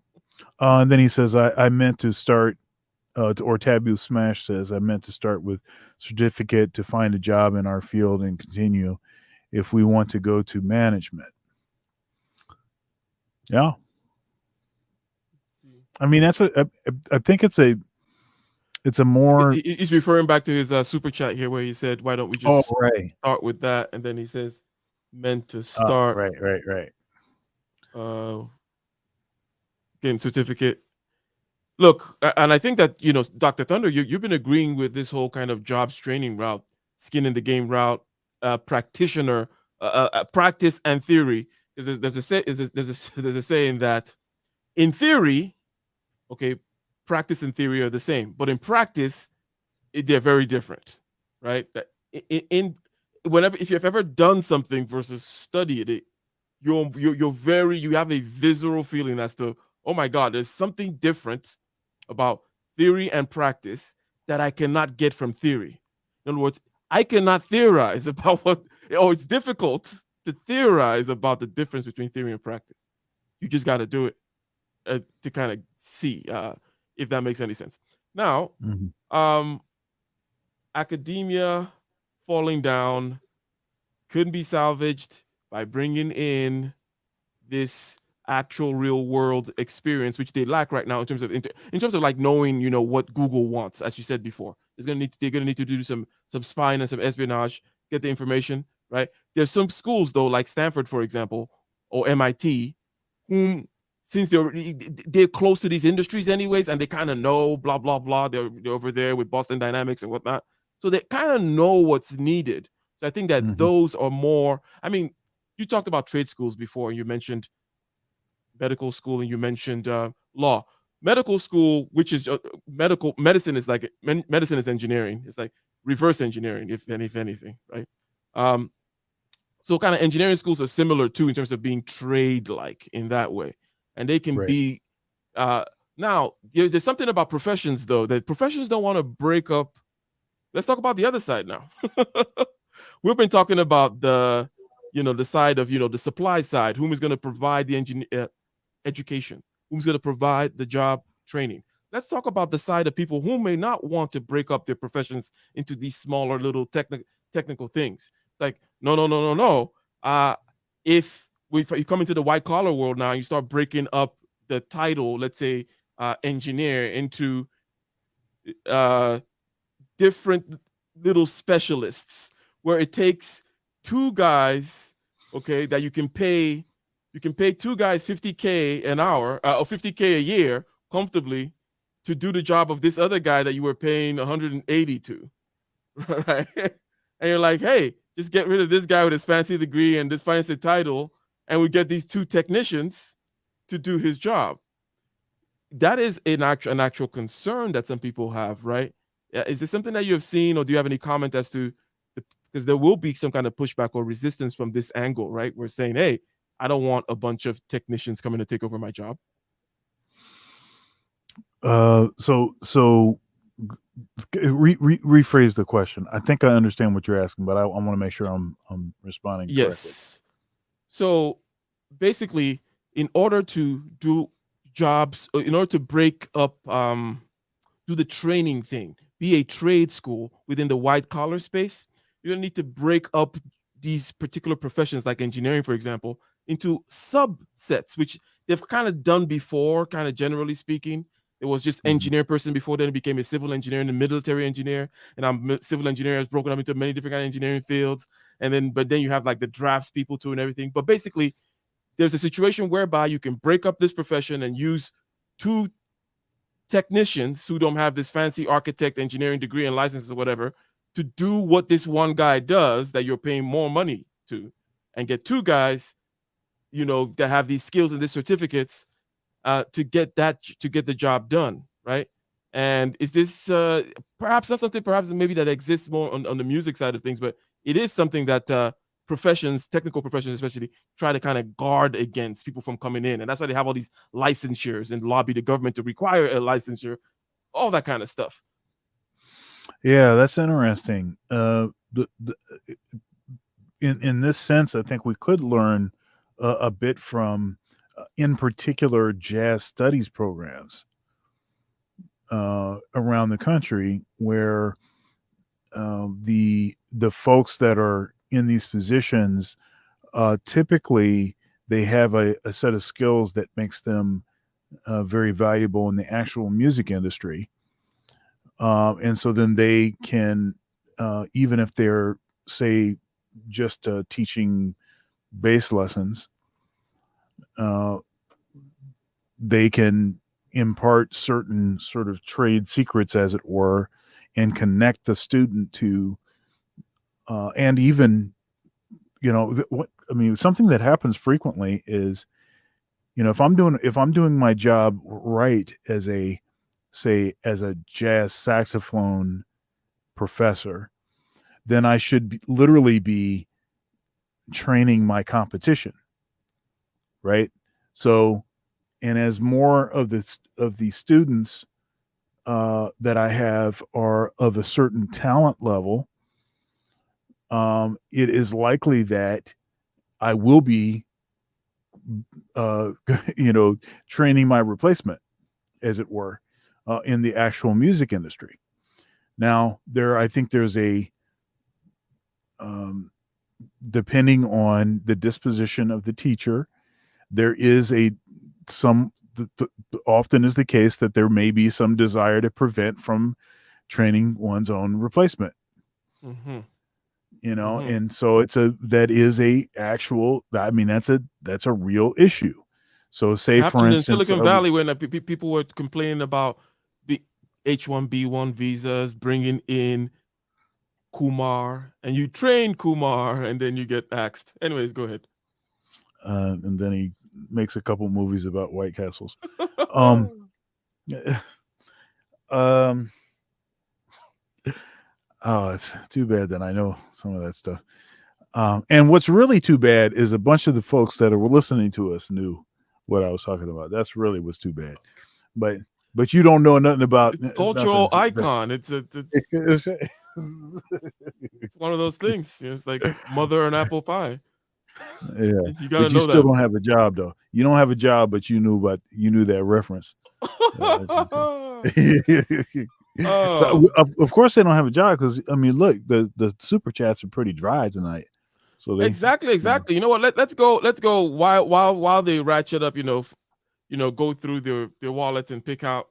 And then he says, I meant to start, or Taboo Smash says, I meant to start with certificate to find a job in our field and continue if we want to go to management. Yeah. I mean, I think it's a more. He's referring back to his super chat here where he said, "Why don't we Oh, just right. start with that?" And then he says, "Meant to start Right. getting certificate." Look, and I think that Dr. Thunder, you've been agreeing with this whole kind of jobs training route, skin in the game route, practitioner, practice and theory. Because there's a saying that in theory, okay, practice and theory are the same, but in practice, they're very different, right? That in whenever if you've ever done something versus studied it, you have a visceral feeling as to, oh my God, there's something different about theory and practice that I cannot get from theory. In other words, I cannot theorize about it's difficult to theorize about the difference between theory and practice. You just got to do it to kind of see if that makes any sense. Now, Mhm. Academia falling down couldn't be salvaged by bringing in this actual real world experience, which they lack right now in terms of like knowing what Google wants, as you said before. They're gonna need to do some spying and some espionage, get the information right. There's some schools though, like Stanford, for example, or MIT, whom since they're close to these industries anyways, and they kind of know blah blah blah. They're over there with Boston Dynamics and whatnot, so they kind of know what's needed. So I think that Mhm. those are more. I mean, you talked about trade schools before, and you mentioned medical school, and you mentioned law. Medical school, which is medicine, is like medicine is engineering. It's like reverse engineering, if anything, right? So kind of engineering schools are similar too in terms of being trade like in that way, and they can Right. be. Now there's something about professions though that professions don't want to break up. Let's talk about the other side now. We've been talking about the side of the supply side, whom is going to provide the education, who's going to provide the job training. Let's talk about the side of people who may not want to break up their professions into these smaller little technical things. It's like, no. If you come into the white collar world now, you start breaking up the title, let's say engineer, into different little specialists, where it takes two guys, okay, that you can pay two guys $50K an hour or $50K a year comfortably to do the job of this other guy that you were paying 180 to, right? And you're like, hey, just get rid of this guy with his fancy degree and this fancy title, and we get these two technicians to do his job. That is an actual concern that some people have, right? Is this something that you have seen, or do you have any comment as to because there will be some kind of pushback or resistance from this angle, right? We're saying, hey, I don't want a bunch of technicians coming to take over my job. So rephrase the question. I think I understand what you're asking, but I want to make sure I'm responding correctly. Yes. So basically, in order to do jobs, in order to break up, do the training thing, be a trade school within the white collar space, you're gonna need to break up these particular professions, like engineering, for example, into subsets, which they've kind of done before, kind of generally speaking. It was just engineer person before, then it became a civil engineer and a military engineer. And civil engineer has broken up into many different kind of engineering fields. And then, but then you have like the drafts people too and everything. But basically, there's a situation whereby you can break up this profession and use two technicians who don't have this fancy architect engineering degree and licenses or whatever to do what this one guy does that you're paying more money to, and get two guys, you know, that have these skills and these certificates to get the job done, right? And is this perhaps not something maybe that exists more on the music side of things, but it is something that professions, technical professions especially, try to kind of guard against people from coming in. And that's why they have all these licensures and lobby the government to require a licensure, all that kind of stuff. Yeah, that's interesting. In this sense, I think we could learn a bit from, in particular, jazz studies programs around the country, where the folks that are in these positions, typically they have a set of skills that makes them very valuable in the actual music industry. And so then they can, even if they're, say, just teaching bass lessons, they can impart certain sort of trade secrets, as it were, and connect the student to, and even, you know, something that happens frequently is, you know, if I'm doing my job right as a jazz saxophone professor, then I should literally be training my competition, right? So, and as more of the students that I have are of a certain talent level, it is likely that I will be, training my replacement, as it were, in the actual music industry. Now, I think there's a, depending on the disposition of the teacher, there is often is the case that there may be some desire to prevent from training one's own replacement. Mm-hmm. You know, Mm-hmm. and so that's a real issue. So say, for instance, in Silicon Valley, when people were complaining about the H-1B1 visas, bringing in Kumar, and you train Kumar, and then you get axed. Anyways, go ahead. And then he makes a couple movies about White Castles. Oh, it's too bad that I know some of that stuff. And what's really too bad is a bunch of the folks that were listening to us knew what I was talking about. That's really what's too bad. But you don't know nothing about cultural icon. It's one of those things. You know, it's like mother and apple pie. Yeah, you gotta but know you still that. don't have a job, though. You don't have a job, but you knew that reference. So, of course they don't have a job, because I mean, look, the super chats are pretty dry tonight. So they Exactly. You know what? Let's go while they ratchet up. Go through their wallets and pick out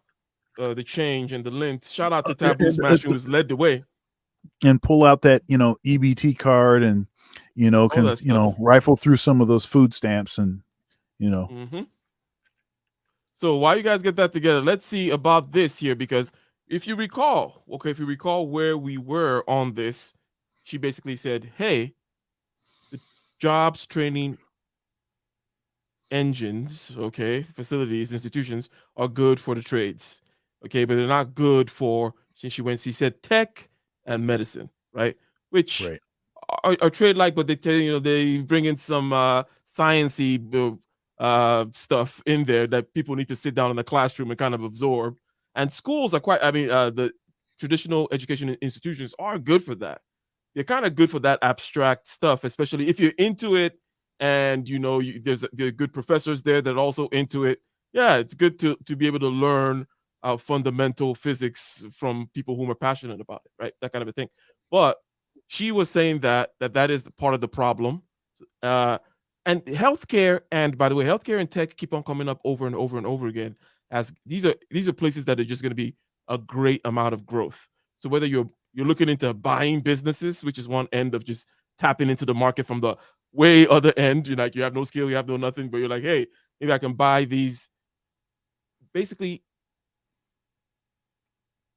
the change and the lint. Shout out to Taboo Smash, who has led the way. and pull out that EBT card and All that stuff. rifle through some of those food stamps and Mm-hmm. So while you guys get that together, let's see about this here, because if you recall where we were on this, she basically said, hey, the jobs training engines, facilities, institutions are good for the trades, but they're not good for, she said tech and medicine, right? Which right. are trade like, but they tell they bring in some sciencey stuff in there that people need to sit down in the classroom and kind of absorb. And schools are the traditional education institutions are good for that. They're kind of good for that abstract stuff, especially if you're into it, and there are good professors there that are also into it. Yeah, it's good to be able to learn fundamental physics from people who are passionate about it, right? That kind of a thing. But she was saying that is part of the problem. And healthcare, and by the way, healthcare and tech keep on coming up over and over and over again, as these are places that are just going to be a great amount of growth. So whether you're looking into buying businesses, which is one end of just tapping into the market, from the way other end, you're like, you have no skill, you have no nothing, but you're like, hey, maybe I can buy these. Basically,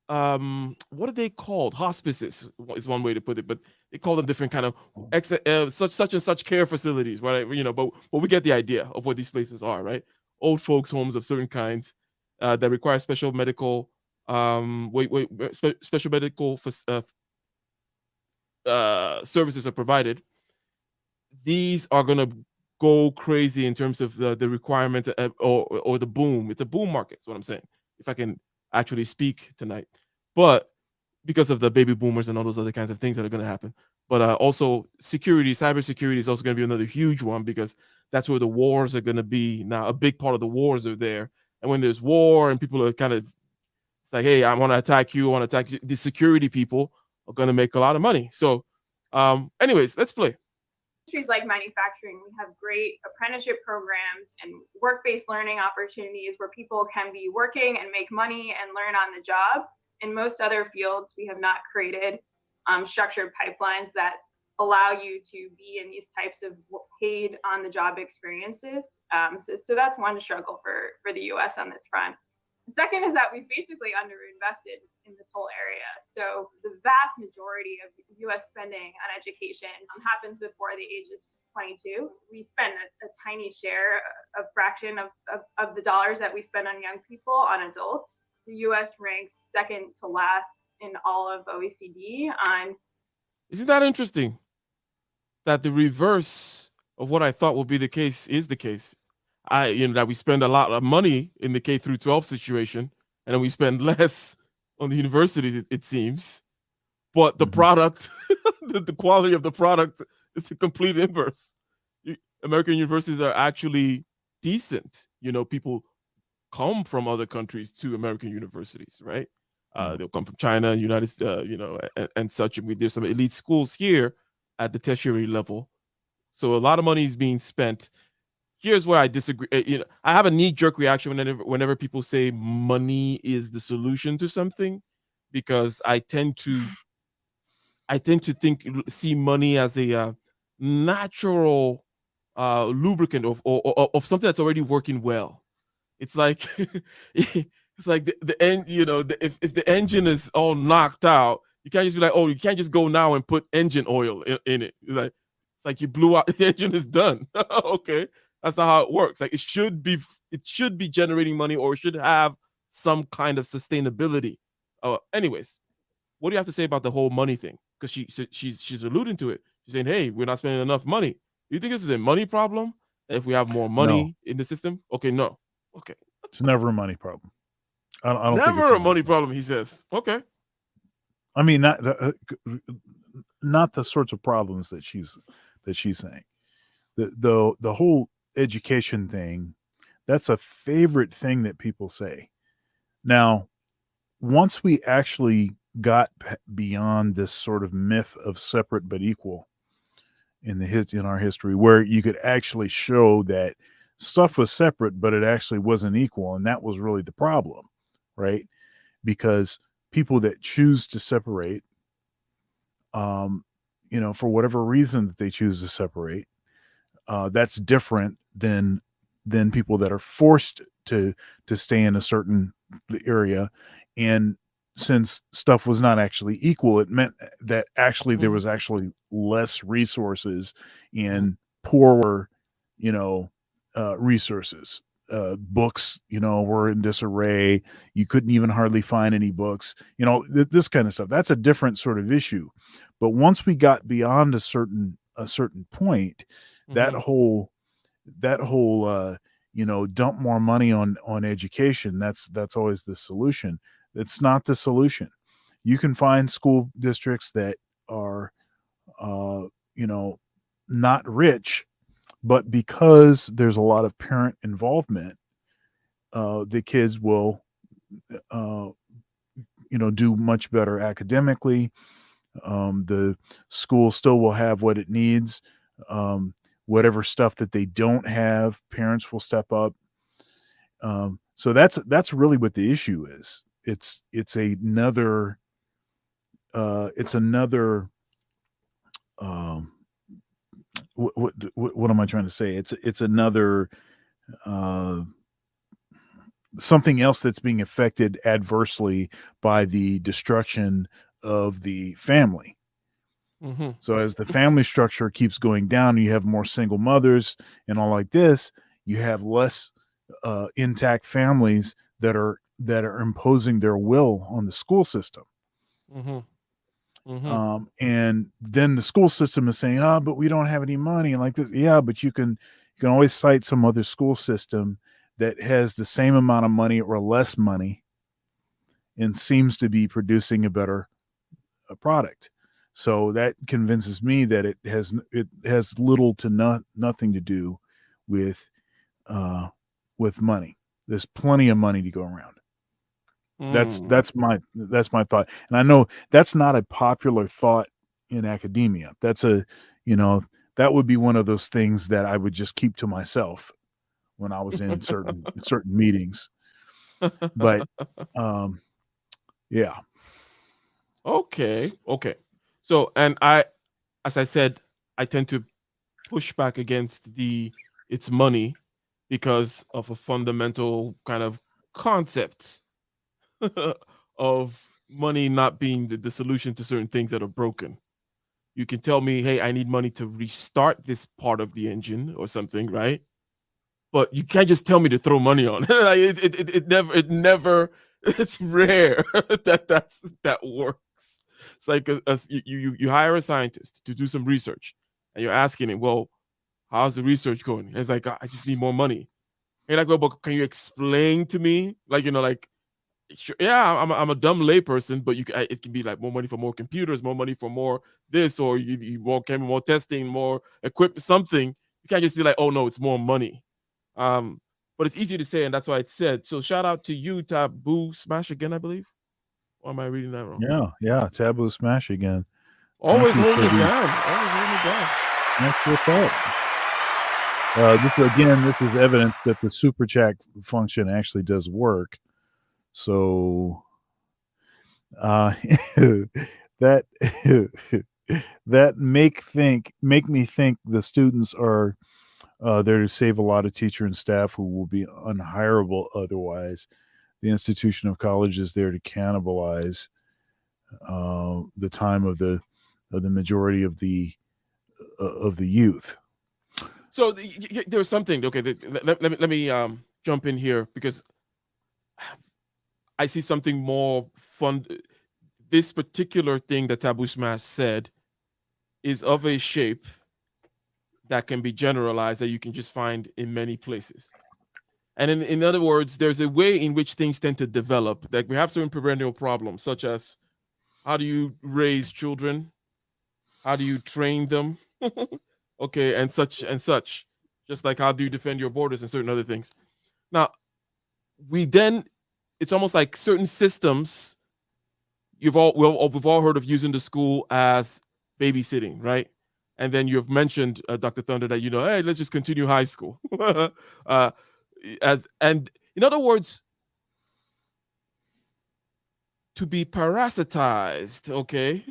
what are they called? Hospices is one way to put it, but they call them different kind of such and such care facilities, right? But we get the idea of what these places are, right? Old folks' homes of certain kinds that require special medical special medical services are provided. These are gonna go crazy in terms of the requirement or the boom. It's a boom market. That's what I'm saying. If I can actually speak tonight, but because of the baby boomers and all those other kinds of things that are going to happen. But also cybersecurity is also going to be another huge one, because that's where the wars are going to be now. A big part of the wars are there. And when there's war and people are kind of, it's like, hey, I want to attack you, the security people are going to make a lot of money. So anyways, let's play. Industries like manufacturing, we have great apprenticeship programs and work-based learning opportunities where people can be working and make money and learn on the job. In most other fields, we have not created structured pipelines that allow you to be in these types of paid on-the-job experiences. So that's one struggle for the U.S. on this front. The second is that we've basically underinvested in this whole area. So the vast majority of U.S. spending on education happens before the age of 22. We spend a tiny share, a fraction of the dollars that we spend on young people on adults. The U.S. ranks second to last in all of OECD on. Isn't that interesting? That the reverse of what I thought would be the case is the case. That we spend a lot of money in the K through 12 situation, and then we spend less on the universities, it seems. But the product, the quality of the product is the complete inverse. American universities are actually decent. People come from other countries to American universities, right? They'll come from China, United States, and such. And there's some elite schools here at the tertiary level. So a lot of money is being spent. Here's where I disagree. I have a knee-jerk reaction whenever people say money is the solution to something, because I tend to see money as a natural lubricant of something that's already working well. It's like it's like the end. If the engine is all knocked out, you can't just be like, oh, you can't just go now and put engine oil in it. It's like you blew out, the engine is done. Okay. That's not how it works. Like it should be generating money, or it should have some kind of sustainability. Anyways, what do you have to say about the whole money thing? Because she's alluding to it. She's saying, hey, we're not spending enough money. Do you think this is a money problem? If we have more money in the system? Okay, no. Okay. It's never a money problem. I don't never think it's a money problem, he says. Okay. I mean, not the sorts of problems that she's saying. The whole education thing, that's a favorite thing that people say. Now, once we actually got beyond this sort of myth of separate but equal, in our history, where you could actually show that stuff was separate, but it actually wasn't equal, and that was really the problem, right? Because people that choose to separate, for whatever reason that they choose to separate, that's different than people that are forced to stay in a certain area. And since stuff was not actually equal, it meant that actually there was actually less resources and poorer, resources. Books, were in disarray. You couldn't even hardly find any books, this kind of stuff. That's a different sort of issue. But once we got beyond a certain point, that whole dump more money on education, that's always the solution. It's not the solution. You can find school districts that are not rich, but because there's a lot of parent involvement, the kids will do much better academically. The school still will have what it needs. Whatever stuff that they don't have, parents will step up. So that's really what the issue is. It's another what am I trying to say? It's another something else that's being affected adversely by the destruction of the family. So as the family structure keeps going down, you have more single mothers and all like this. You have less intact families that are imposing their will on the school system. And then the school system is saying, "Oh, but we don't have any money," and like this. Yeah, but you can always cite some other school system that has the same amount of money or less money and seems to be producing a better product. So that convinces me that it has little to nothing to do with money. There's plenty of money to go around. That's my thought. And I know that's not a popular thought in academia. That's that would be one of those things that I would just keep to myself when I was in certain meetings. But yeah. Okay. So, and as I said, I tend to push back against it's money because of a fundamental kind of concept of money not being the solution to certain things that are broken. You can tell me, hey, I need money to restart this part of the engine or something, right? But you can't just tell me to throw money on it. It never, it's rare that works. It's like you hire a scientist to do some research and you're asking him, well, how's the research going? And it's like, I just need more money. And like, well, but can you explain to me? Like, sure, yeah, I'm a dumb layperson, but it can be like more money for more computers, more money for more this, or you more testing, more equipment, something. You can't just be like, oh no, it's more money. But it's easy to say, and that's why it's said. So shout out to you, Taboo Smash again, I believe. Or am I reading that wrong? Yeah, Taboo Smash again. Always holding it down. Always holding it down. That's what's up. This is evidence that the super chat function actually does work. So that make me think the students are there to save a lot of teacher and staff who will be unhireable otherwise. The institution of college is there to cannibalize the time of the majority of the youth. So there's something. Okay, let me jump in here because I see something more fun. This particular thing that Taboo Smash said is of a shape that can be generalized, that you can just find in many places. And in other words, there's a way in which things tend to develop. Like we have certain perennial problems, such as how do you raise children? How do you train them? Okay, and such. Just like how do you defend your borders and certain other things. Now, it's almost like certain systems we've all heard of using the school as babysitting, right? and then you've mentioned, Dr. Thunder, that hey, let's just continue high school. And in other words, to be parasitized, okay,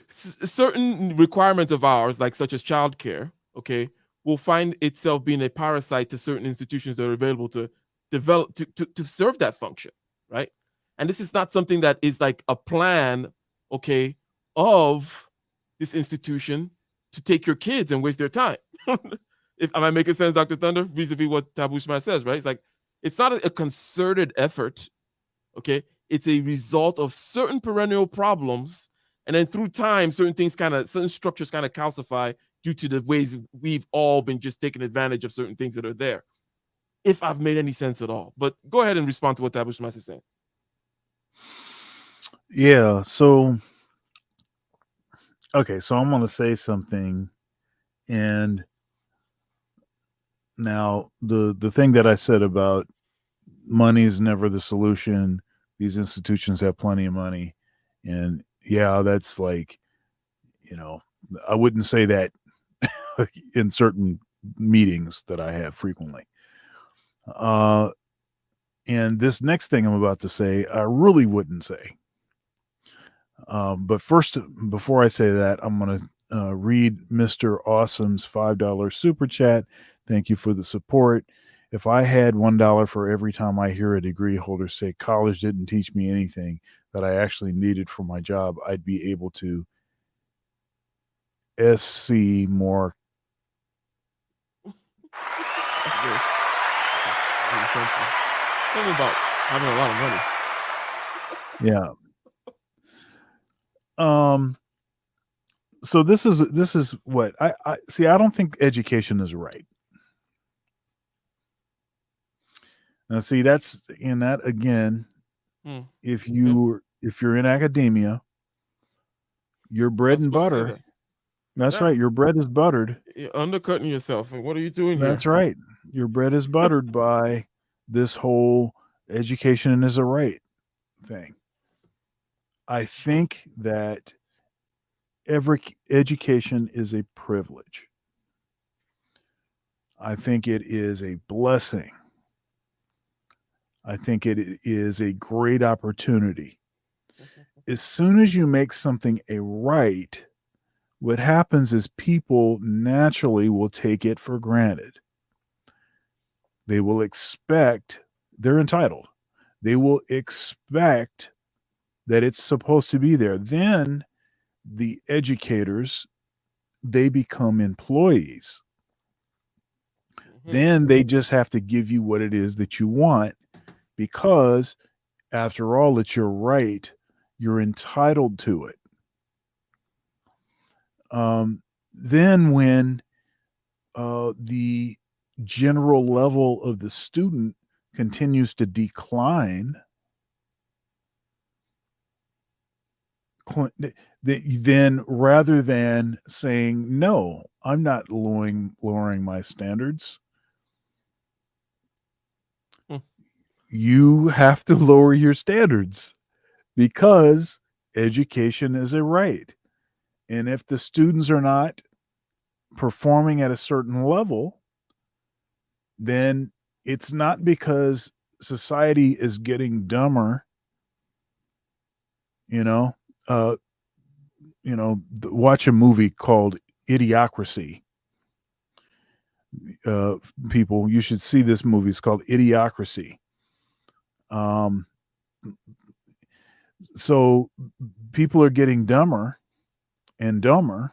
certain requirements of ours, like such as childcare, okay, will find itself being a parasite to certain institutions that are available to develop to serve that function, right? And this is not something that is like a plan, okay, of this institution to take your kids and waste their time. If am I making sense, Dr. Thunder, vis-a-vis what Tabu Shma says, right? It's like it's not a concerted effort, okay? It's a result of certain perennial problems, and then through time, certain structures kind of calcify due to the ways we've all been just taking advantage of certain things that are there. If I've made any sense at all, but go ahead and respond to what Tabu Shma is saying. Yeah. So, okay. So I'm going to say something, and now the thing that I said about money is never the solution. These institutions have plenty of money, and yeah, that's like, I wouldn't say that in certain meetings that I have frequently. And this next thing I'm about to say, I really wouldn't say. But first, before I say that, I'm going to read Mr. Awesome's $5 super chat. Thank you for the support. If I had $1 for every time I hear a degree holder say college didn't teach me anything that I actually needed for my job, I'd be able to SC more. Tell me about having a lot of money. Yeah. So this is what I see. I don't think education is right. Now, see, that's in that again. If you're in academia, your bread and butter. That's right. Your bread is buttered. You're undercutting yourself. And what are you doing here? That's right. Your bread is buttered by this whole education is a right thing. I think that every education is a privilege. I think it is a blessing. I think it is a great opportunity. As soon as you make something a right, what happens is people naturally will take it for granted. They will expect, they're entitled. They will expect that it's supposed to be there. Then the educators, they become employees. Then they just have to give you what it is that you want, because after all, it's your right. You're entitled to it. Then when the general level of the student continues to decline, then rather than saying, no, I'm not lowering my standards, you have to lower your standards, because education is a right. And if the students are not performing at a certain level, then it's not because society is getting dumber. Watch a movie called Idiocracy. People, you should see this movie. It's called Idiocracy. So people are getting dumber and dumber.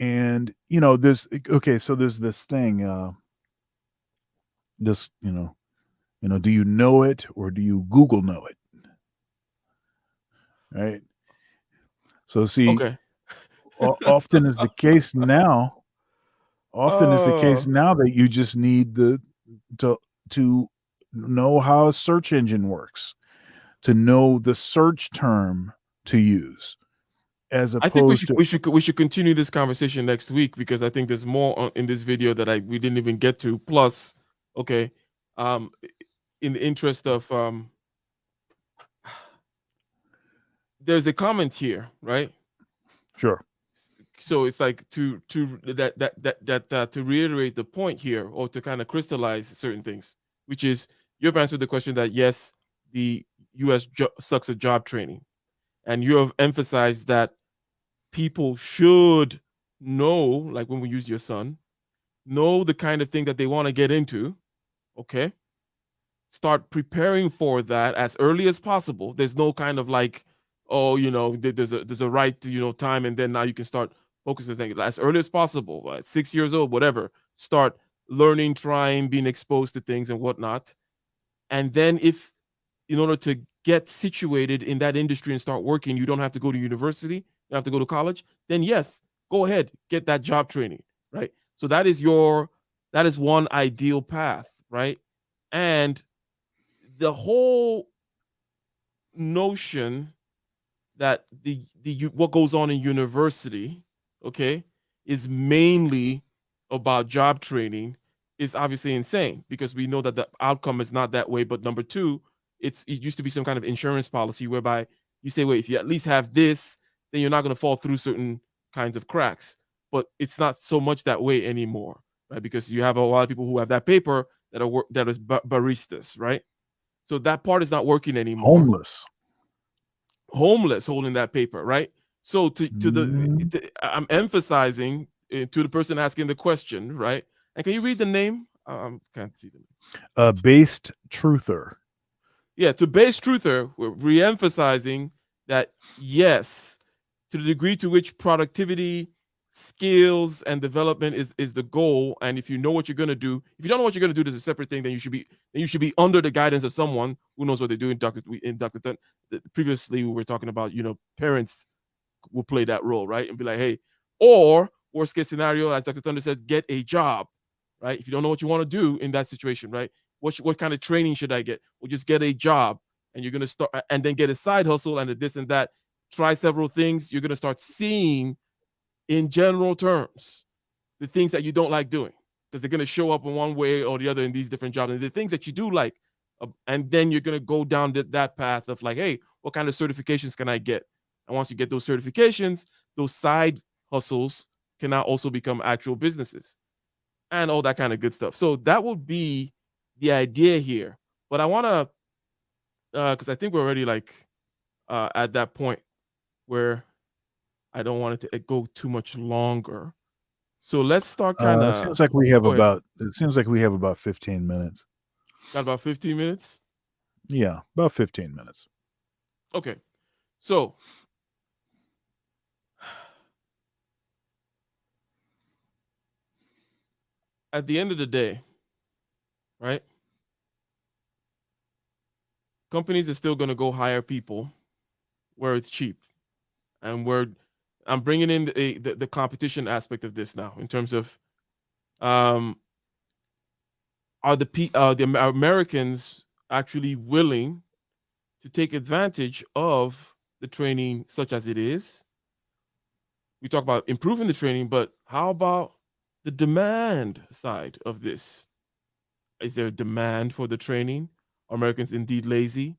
And, so there's this thing, do you know it or do you Google know it? Right. So see, often is the case now. Is the case now that you just need to know how a search engine works, to know the search term to use. As opposed, I think we should continue this conversation next week, because I think there's more in this video that we didn't even get to. Plus, in the interest of there's a comment here, right? Sure. So it's like to reiterate the point here, or to kind of crystallize certain things, which is you've answered the question that yes, the U.S. sucks at job training, and you have emphasized that people should know, like when we use your son, know the kind of thing that they want to get into. Okay, start preparing for that as early as possible. There's no kind of like, oh, there's a right time, and then now you can start focusing things as early as possible. At 6 years old, whatever, start learning, trying, being exposed to things and whatnot. And then if in order to get situated in that industry and start working, you don't have to go to university, you don't have to go to college, then yes, go ahead, get that job training, right? So that is one ideal path, right? And the whole notion that the what goes on in university, okay, is mainly about job training is obviously insane, because we know that the outcome is not that way. But number two, it used to be some kind of insurance policy whereby you say, well, if you at least have this, then you're not going to fall through certain kinds of cracks. But it's not so much that way anymore, right? Because you have a lot of people who have that paper that is baristas, right? So that part is not working anymore. Homeless holding that paper, right? So I'm emphasizing to the person asking the question, right? And can you read the name? Can't see the name. Based truther. Yeah, to base truther, we're re-emphasizing that yes, to the degree to which productivity, skills, and development is the goal. And if you know what you're going to do, if you don't know what you're going to do, there's a separate thing. Then you should be under the guidance of someone who knows what they're doing. Previously we were talking about, parents will play that role, right? And be like, hey, or worst case scenario, as Dr. Thunder said, get a job, right? If you don't know what you want to do in that situation, right? What kind of training should I get? Well, just get a job, and you're going to start, and then get a side hustle and a this and that. Try several things. You're going to start seeing, in general terms, the things that you don't like doing, because they're going to show up in one way or the other in these different jobs. And the things that you do like, and then you're going to go down that path of like, hey, what kind of certifications can I get? And once you get those certifications, those side hustles can now also become actual businesses and all that kind of good stuff. So that would be the idea here. But I want to, because I think we're already like at that point where I don't want it to go too much longer. So let's start kind of. It seems like we have about 15 minutes. Got about 15 minutes? Yeah, about 15 minutes. Okay. So at the end of the day, right? Companies are still going to go hire people where it's cheap, and I'm bringing in the competition aspect of this now in terms of, are the Americans actually willing to take advantage of the training such as it is? We talk about improving the training, but how about the demand side of this? Is there a demand for the training? Are Americans indeed lazy?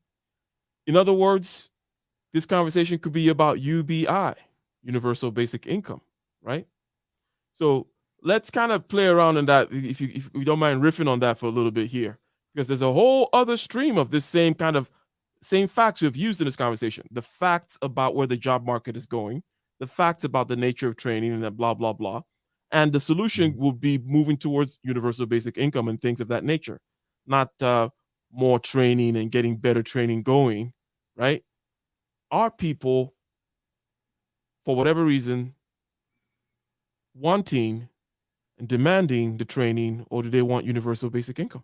In other words, this conversation could be about UBI, universal basic income, right? So let's kind of play around in that, if you don't mind riffing on that for a little bit here, because there's a whole other stream of this same facts we've used in this conversation. The facts about where the job market is going, the facts about the nature of training, and that blah, blah, blah. And the solution will be moving towards universal basic income and things of that nature, not more training and getting better training going, right? Are people, for whatever reason, wanting and demanding the training, or do they want universal basic income?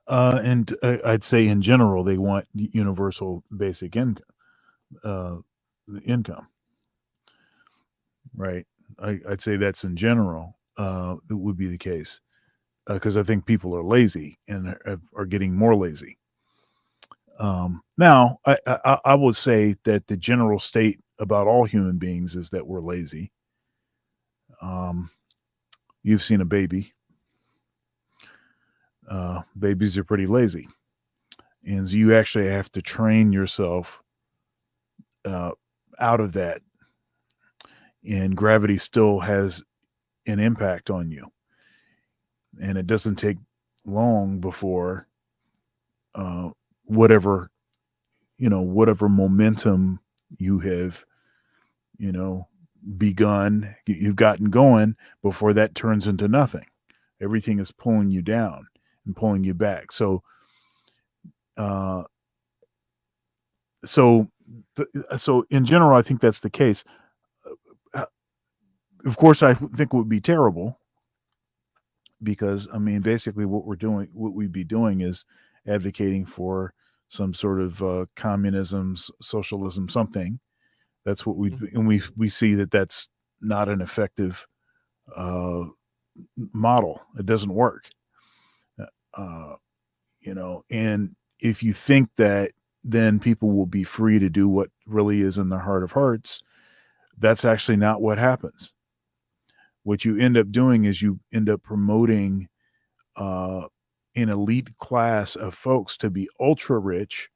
And I'd say in general, they want universal basic income, right? I'd say that's in general, it would be the case, because I think people are lazy and are getting more lazy. Now, I would say that the general state about all human beings is that we're lazy. You've seen a baby. Babies are pretty lazy. And so you actually have to train yourself out of that and gravity still has an impact on you. And it doesn't take long before whatever momentum you have, begun, you've gotten going, before that turns into nothing. Everything is pulling you down and pulling you back. So in general, I think that's the case. Of course, I think it would be terrible, because basically what we'd be doing is advocating for some sort of communism, socialism, something. That's what and we see that that's not an effective model. It doesn't work. And if you think that then people will be free to do what really is in their heart of hearts, that's actually not what happens. What you end up doing is you end up promoting an elite class of folks to be ultra rich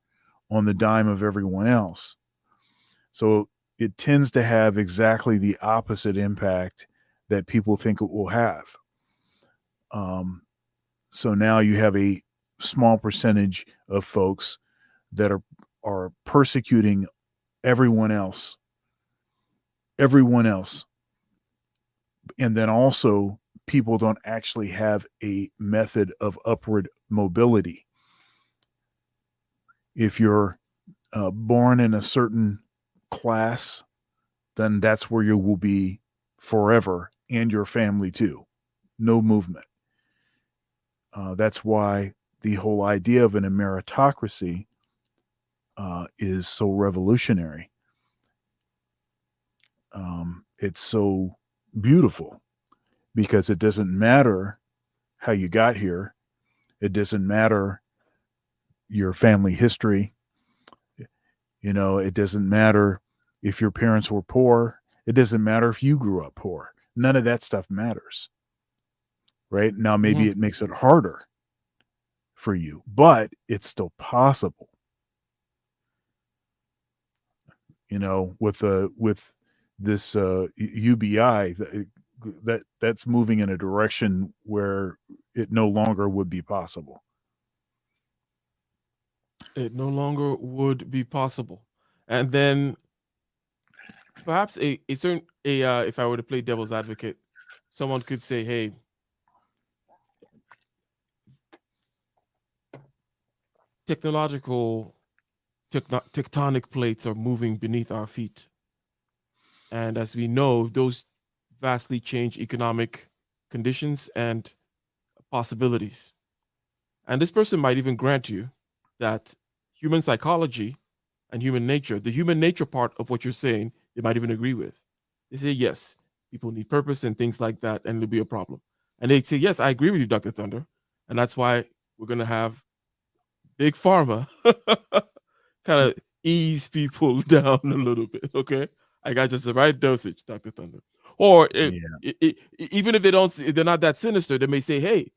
on the dime of everyone else. So it tends to have exactly the opposite impact that people think it will have. So now you have a small percentage of folks that are persecuting everyone else. And then also, people don't actually have a method of upward mobility. If you're born in a certain class, then that's where you will be forever, and your family too. No movement. That's why the whole idea of an meritocracy is so revolutionary. It's so beautiful, because it doesn't matter how you got here. It doesn't matter your family history. It doesn't matter if your parents were poor. It doesn't matter if you grew up poor. None of that stuff matters. Right? Now, maybe it makes it harder for you, but it's still possible. With this UBI, that's moving in a direction where it no longer would be possible. It no longer would be possible. And then perhaps if I were to play devil's advocate, someone could say, hey, tectonic plates are moving beneath our feet. And as we know, those vastly change economic conditions and possibilities. And this person might even grant you that human psychology and human nature, the human nature part of what you're saying, they might even agree with. They say, yes, people need purpose and things like that, and it'll be a problem. And they say, yes, I agree with you, Dr. Thunder. And that's why we're going to have big pharma kind of ease people down a little bit. Okay. I got just the right dosage, Dr. Thunder. Or even if they're not that sinister, they may say, hey,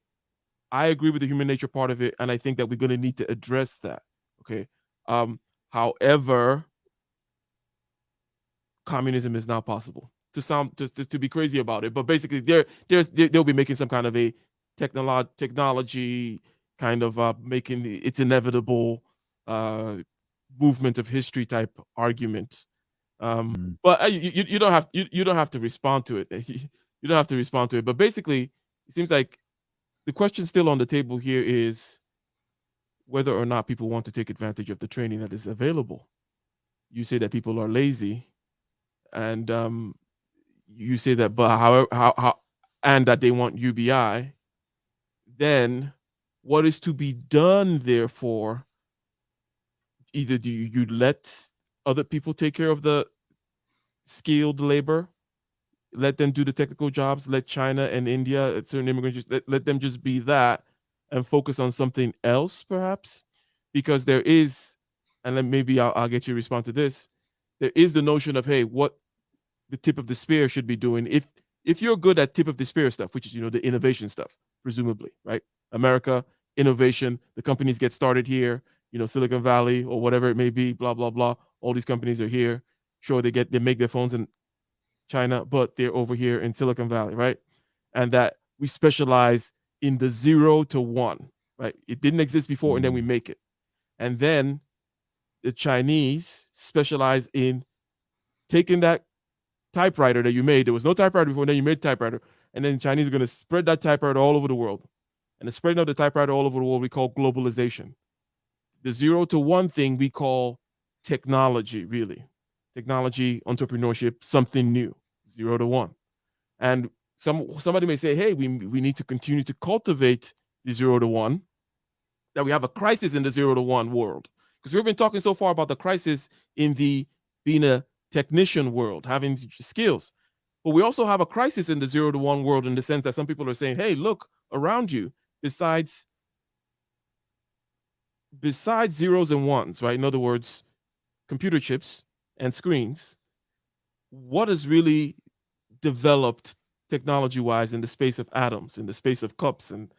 I agree with the human nature part of it, and I think that we're going to need to address that. Okay. However, communism is not possible. To be crazy about it, but basically, they'll be making some kind of a technology kind of making it's inevitable movement of history type argument. But you don't have to respond to it. You don't have to respond to it. But basically, it seems like the question still on the table here is whether or not people want to take advantage of the training that is available. You say that people are lazy, and you say that, but how and that they want UBI. Then, what is to be done? Therefore, either do you let other people take care of the skilled labor, let them do the technical jobs, let China and India, certain immigrants, let them just be that and focus on something else, perhaps, because there is, and then maybe I'll get you to respond to this. There is the notion of, hey, what the tip of the spear should be doing. If you're good at tip of the spear stuff, which is the innovation stuff, presumably, right? America, innovation, the companies get started here, Silicon Valley or whatever it may be, blah blah blah. All these companies are here. Sure, they make their phones and China, but they're over here in Silicon Valley, right? And that we specialize in the 0 to 1, right? It didn't exist before, and then we make it. And then the Chinese specialize in taking that typewriter that you made. There was no typewriter before, then you made typewriter. And then the Chinese are going to spread that typewriter all over the world. And the spreading of the typewriter all over the world, we call globalization. The 0 to 1 thing we call technology, really. Technology, entrepreneurship, something new, 0 to 1. And somebody may say, hey, we need to continue to cultivate the 0 to 1, that we have a crisis in the 0 to 1 world. Because we've been talking so far about the crisis in the being a technician world, having skills. But we also have a crisis in the 0 to 1 world in the sense that some people are saying, hey, look around you, besides zeros and ones, right? In other words, computer chips and screens, what has really developed technology-wise in the space of atoms, in the space of cups and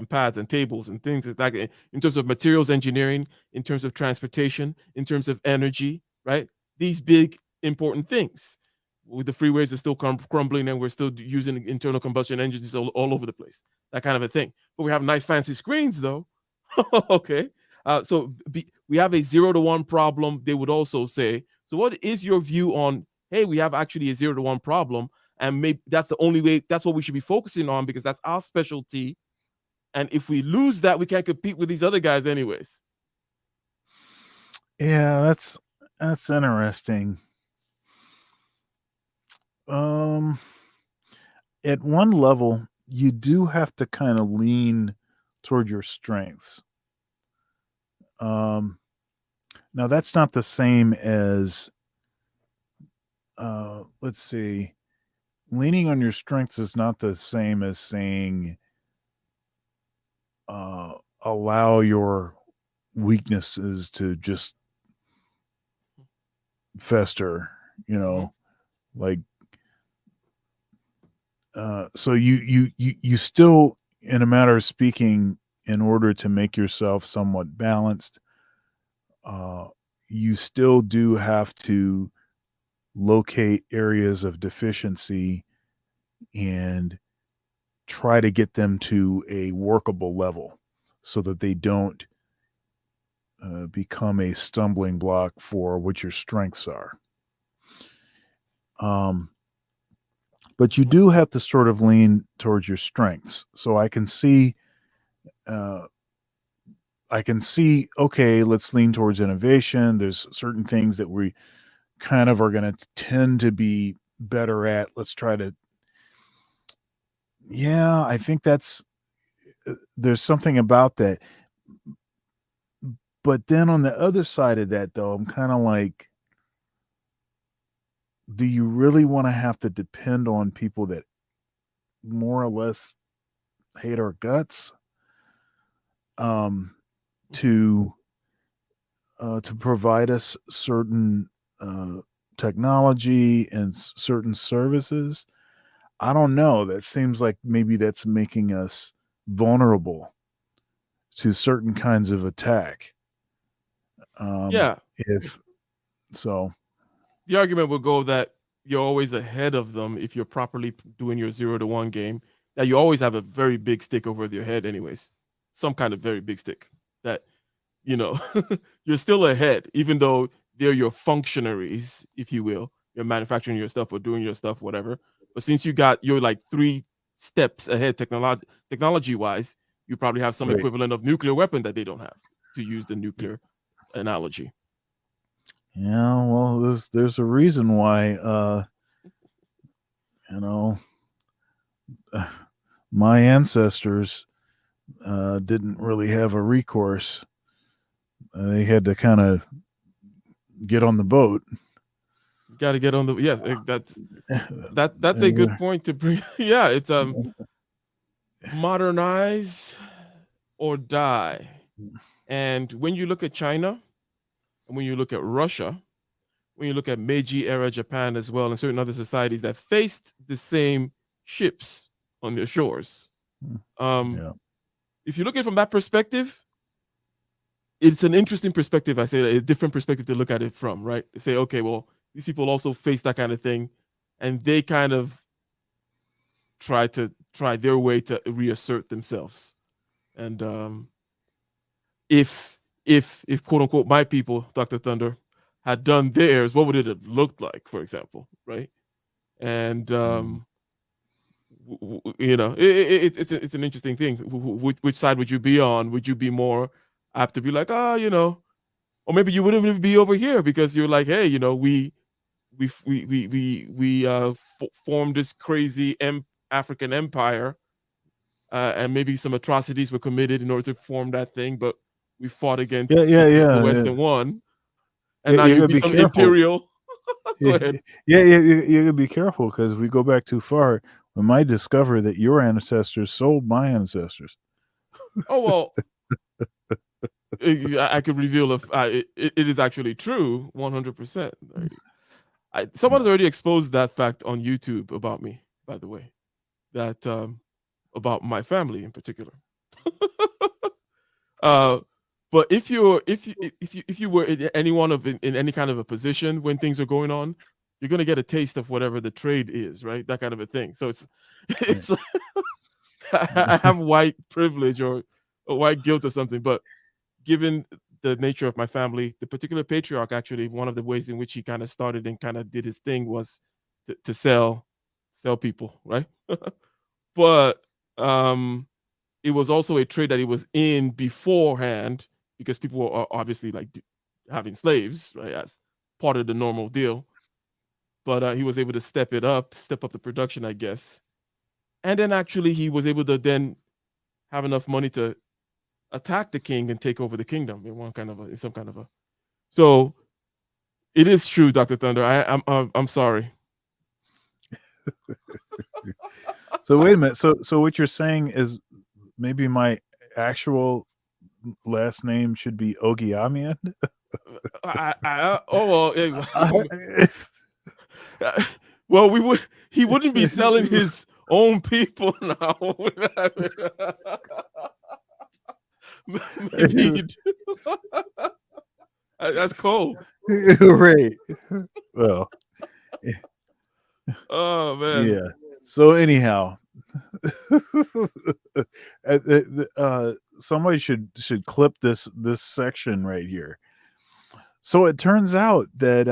pads and tables and things like that, in terms of materials engineering, in terms of transportation, in terms of energy, right? These big, important things. With the freeways are still crumbling and we're still using internal combustion engines all over the place, that kind of a thing. But we have nice fancy screens though. Okay. We have a 0 to 1 problem, they would also say. So what is your view on, hey, we have actually a 0 to 1 problem, and maybe that's the only way, that's what we should be focusing on because that's our specialty. And if we lose that, we can't compete with these other guys anyways. Yeah, that's interesting. At one level, you do have to kind of lean toward your strengths. Now that's not the same as, let's see, leaning on your strengths is not the same as saying, allow your weaknesses to just fester, like, so you still, in a matter of speaking, in order to make yourself somewhat balanced, you still do have to locate areas of deficiency and try to get them to a workable level so that they don't become a stumbling block for what your strengths are. But you do have to sort of lean towards your strengths. So I can see, okay, let's lean towards innovation. There's certain things that we kind of are going to tend to be better at. Let's try to, yeah, I think there's something about that. But then on the other side of that, though, I'm kind of like, do you really want to have to depend on people that more or less hate our guts to provide us certain technology and certain services? I don't know. That seems like maybe that's making us vulnerable to certain kinds of attack. If so, the argument would go that you're always ahead of them if you're properly doing your 0 to 1 game, that you always have a very big stick over your head anyways, some kind of very big stick that, you're still ahead, even though they're your functionaries, if you will. You're manufacturing your stuff or doing your stuff, whatever. But since you're like 3 steps ahead technology wise, you probably have some equivalent of nuclear weapon that they don't have, to use the nuclear analogy. Yeah, well, there's a reason why, my ancestors didn't really have a recourse. They had to kind of get on the boat. Got to get on the, yes, that's a good point to bring. Yeah, it's modernize or die. And when you look at China, and when you look at Russia, when you look at Meiji era Japan as well, and certain other societies that faced the same ships on their shores, if you look at it from that perspective, it's an interesting perspective. I say a different perspective to look at it from, right? Say, okay, well, these people also face that kind of thing. and they kind of try their way to reassert themselves. And if quote unquote my people, Dr. Thunder, had done theirs, what would it have looked like, for example, right? And it's an interesting thing. Which side would you be on? Would you be more apt to be like, or maybe you wouldn't even be over here because you're like, hey, we formed this crazy African empire, and maybe some atrocities were committed in order to form that thing, but we fought against the West and won, and now you'd be some imperial. Go ahead. You gotta be careful because if we go back too far, we might discover that your ancestors sold my ancestors. Oh well, I could reveal if it is actually true, 100%. Someone has already exposed that fact on YouTube about me, by the way, that about my family in particular. But if you were in any kind of a position when things are going on, you're gonna get a taste of whatever the trade is, right? That kind of a thing. So it's I have white privilege or white guilt or something, but given the nature of my family, the particular patriarch, actually, one of the ways in which he kind of started and kind of did his thing was to sell people, right? But it was also a trade that he was in beforehand because people were obviously like having slaves, right, as part of the normal deal. But he was able to step up the production, I guess. And then actually he was able to then have enough money to attack the king and take over the kingdom in some kind of a. So it is true, Dr. Thunder. I'm sorry. So wait a minute. So what you're saying is maybe my actual last name should be Ogiamian? Well, he wouldn't be selling his own people now. Maybe that's cold. Right. Well. Oh man. Yeah. So anyhow, somebody should clip this section right here. So it turns out that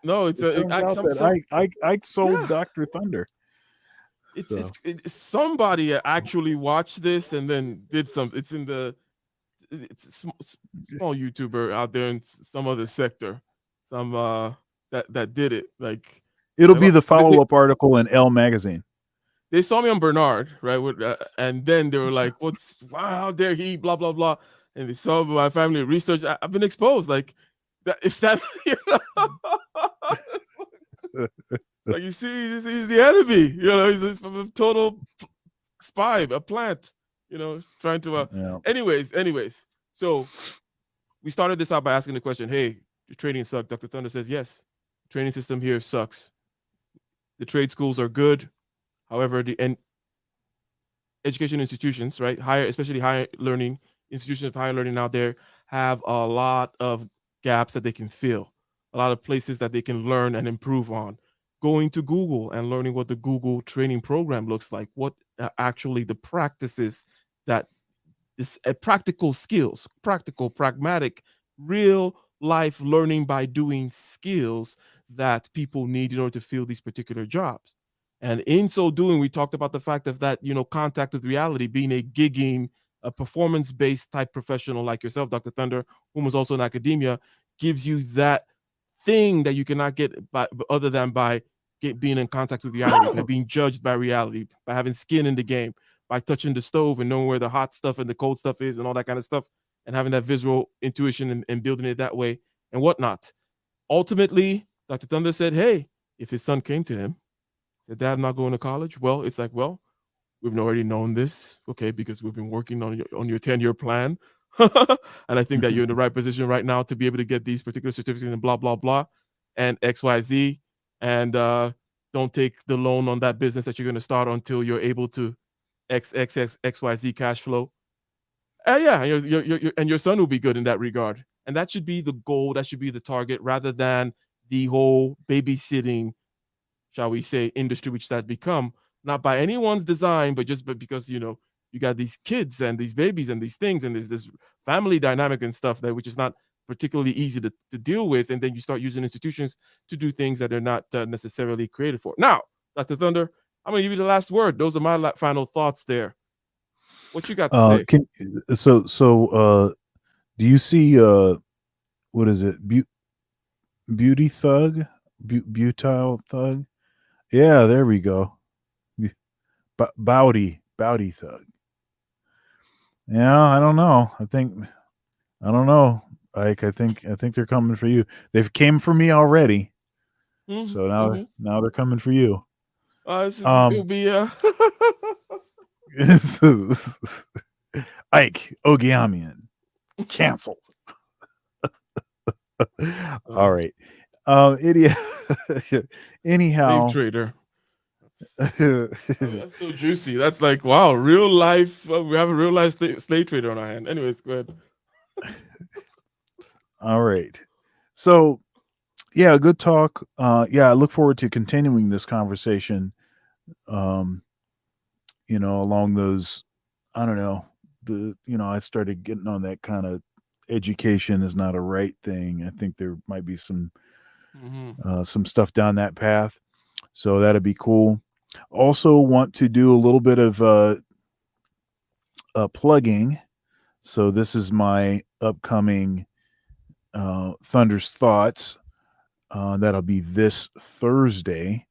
no, Ike sold Dr. Thunder. It's somebody actually watched this and then did some. It's a small YouTuber out there in some other sector, that did it. Like it'll be the follow-up article in Elle magazine. They saw me on Bernard, right? And then they were like, how dare he, blah, blah, blah. And they saw my family research. I've been exposed. Like, if that, like you see, he's the enemy. He's a total spy, a plant, trying to. Yeah. Anyways. So we started this out by asking the question, hey, your training sucks. Dr. Thunder says, yes, the training system here sucks. The trade schools are good. However, the education institutions, right, especially higher learning institutions of higher learning out there, have a lot of gaps that they can fill, a lot of places that they can learn and improve on. Going to Google and learning what the Google training program looks like, what actually the practices that is practical skills, pragmatic, real life learning by doing skills that people need in order to fill these particular jobs. And in so doing, we talked about the fact of that, contact with reality, being a gigging, a performance-based type professional like yourself, Dr. Thunder, who was also in academia, gives you that thing that you cannot get other than by being in contact with reality, by being judged by reality, by having skin in the game, by touching the stove and knowing where the hot stuff and the cold stuff is and all that kind of stuff, and having that visual intuition and building it that way and whatnot. Ultimately, Dr. Thunder said, hey, if his son came to him, said, Dad, I'm not going to college. Well, it's like, well, we've already known this, okay, because we've been working on your 10-year plan. And I think that you're in the right position right now to be able to get these particular certificates and blah, blah, blah, and XYZ. And don't take the loan on that business that you're going to start until you're able to XYZ cash flow. Yeah, and your son will be good in that regard. And that should be the goal. That should be the target rather than the whole babysitting, shall we say, industry, which that's become, not by anyone's design, but because, you got these kids and these babies and these things, and there's this family dynamic and stuff that which is not particularly easy to deal with. And then you start using institutions to do things that they're not necessarily created for. Now, Dr. Thunder, I'm going to give you the last word. Those are my final thoughts there. What you got to say? Do you see what is it? Beauty Thug? Butyl Thug? Yeah, there we go. Bowdy Thug. Yeah, I don't know. I don't know. Ike, I think they're coming for you. They've came for me already. So now they're coming for you. It'll be Ike Ogiamian canceled. All right. Anyhow, slave trader. That's so juicy. That's like, wow, real life. We have a real life slave trader on our hand. Anyways, go ahead. All right. So, yeah, good talk. I look forward to continuing this conversation. Along those, I don't know, I started getting on that kind of education is not a right thing. I think there might be some stuff down that path. So that'd be cool. Also want to do a little bit of plugging. So this is my upcoming Thunder's Thoughts. That'll be this Thursday,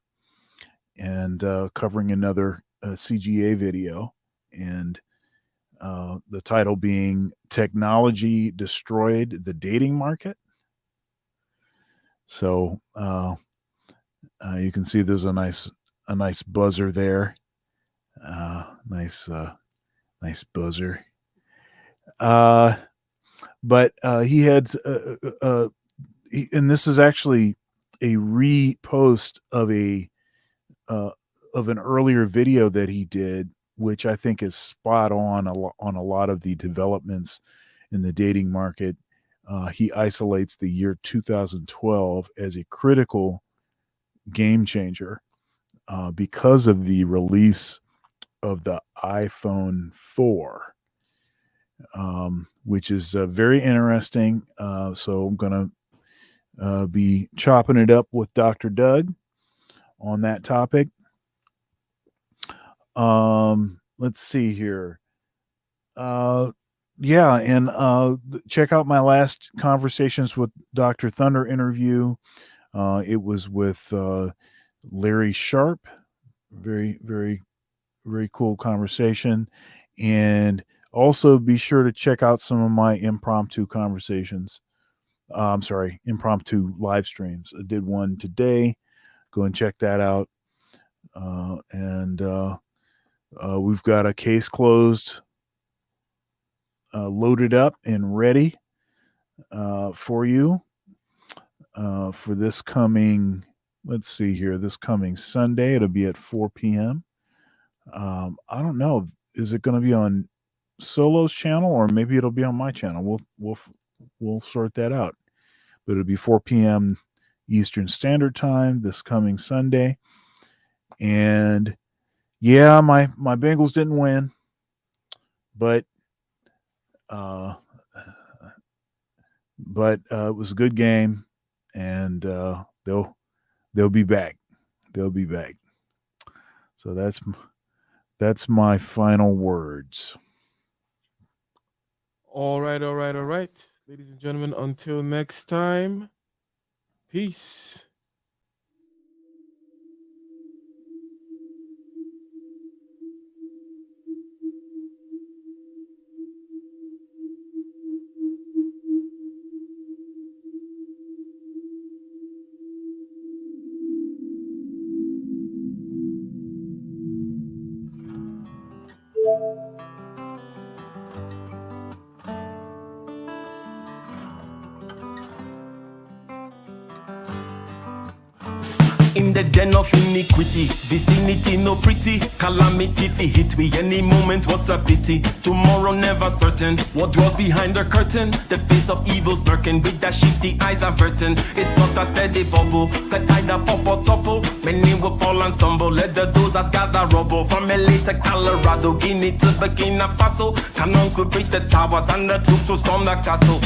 and covering another CGA video, and the title being Technology Destroyed the Dating Market. So you can see there's a nice buzzer there. Nice buzzer. But he had, and this is actually a repost of an earlier video that he did, which I think is spot on a lot of the developments in the dating market. He isolates the year 2012 as a critical game changer because of the release of the iPhone 4, which is very interesting. So I'm going to be chopping it up with Dr. Doug on that topic. Let's see here. And check out my last Conversations with Dr. Thunder interview. It was with Larry Sharp. Very, very, very cool conversation. And also be sure to check out some of my impromptu conversations. Impromptu live streams. I did one today. Go and check that out. We've got a case closed, loaded up and ready for you for this coming, this coming Sunday. It'll be at 4 p.m. I don't know. Is it going to be on Solo's channel, or maybe it'll be on my channel? We'll sort that out. But it'll be 4 p.m. Eastern Standard Time this coming Sunday. And yeah, my Bengals didn't win, but it was a good game, and they'll be back. They'll be back. So that's my final words. All right. Ladies and gentlemen, until next time, peace. the den of iniquity. Vicinity no pretty, calamity fi hit we any moment. What a pity. Tomorrow never certain. What dwells behind the curtain? The face of evil smirking with the shifty eyes averting. It's not a steady bubble that either pop or topple. Many will fall and stumble. Let the dozers gather rubble. From LA to Colorado, Guinea to Burkina Faso. Cannons could reach the towers and the troops will storm the castle.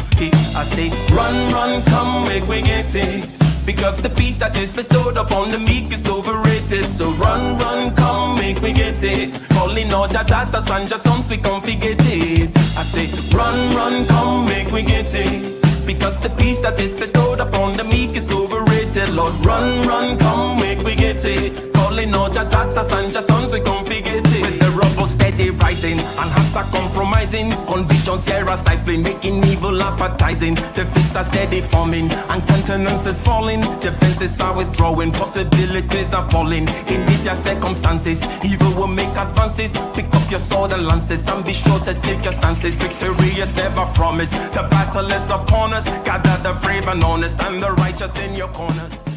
I say, run, run, come, make we get it. Because the peace that is bestowed upon the meek is overrated. So run, run, come, make we get it. Calling all your daughters and your sons, we come forget it. I say, run, run, come, make we get it. Because the peace that is bestowed upon the meek is overrated. Lord, run, run, come, make we get it. Calling all your daughters and your sons, we come forget it. With the rubble steady rising, and hearts are compromising. Convictions here are stifling, making evil appetizing. The fists are steady forming, and countenance is falling. Defenses are withdrawing, possibilities are falling. In these your circumstances, evil will make advances. Pick up your sword and lances, and be sure to take your stances. Victory is never promised, the battle is upon us. Gather the brave and honest, and the righteous in your corners.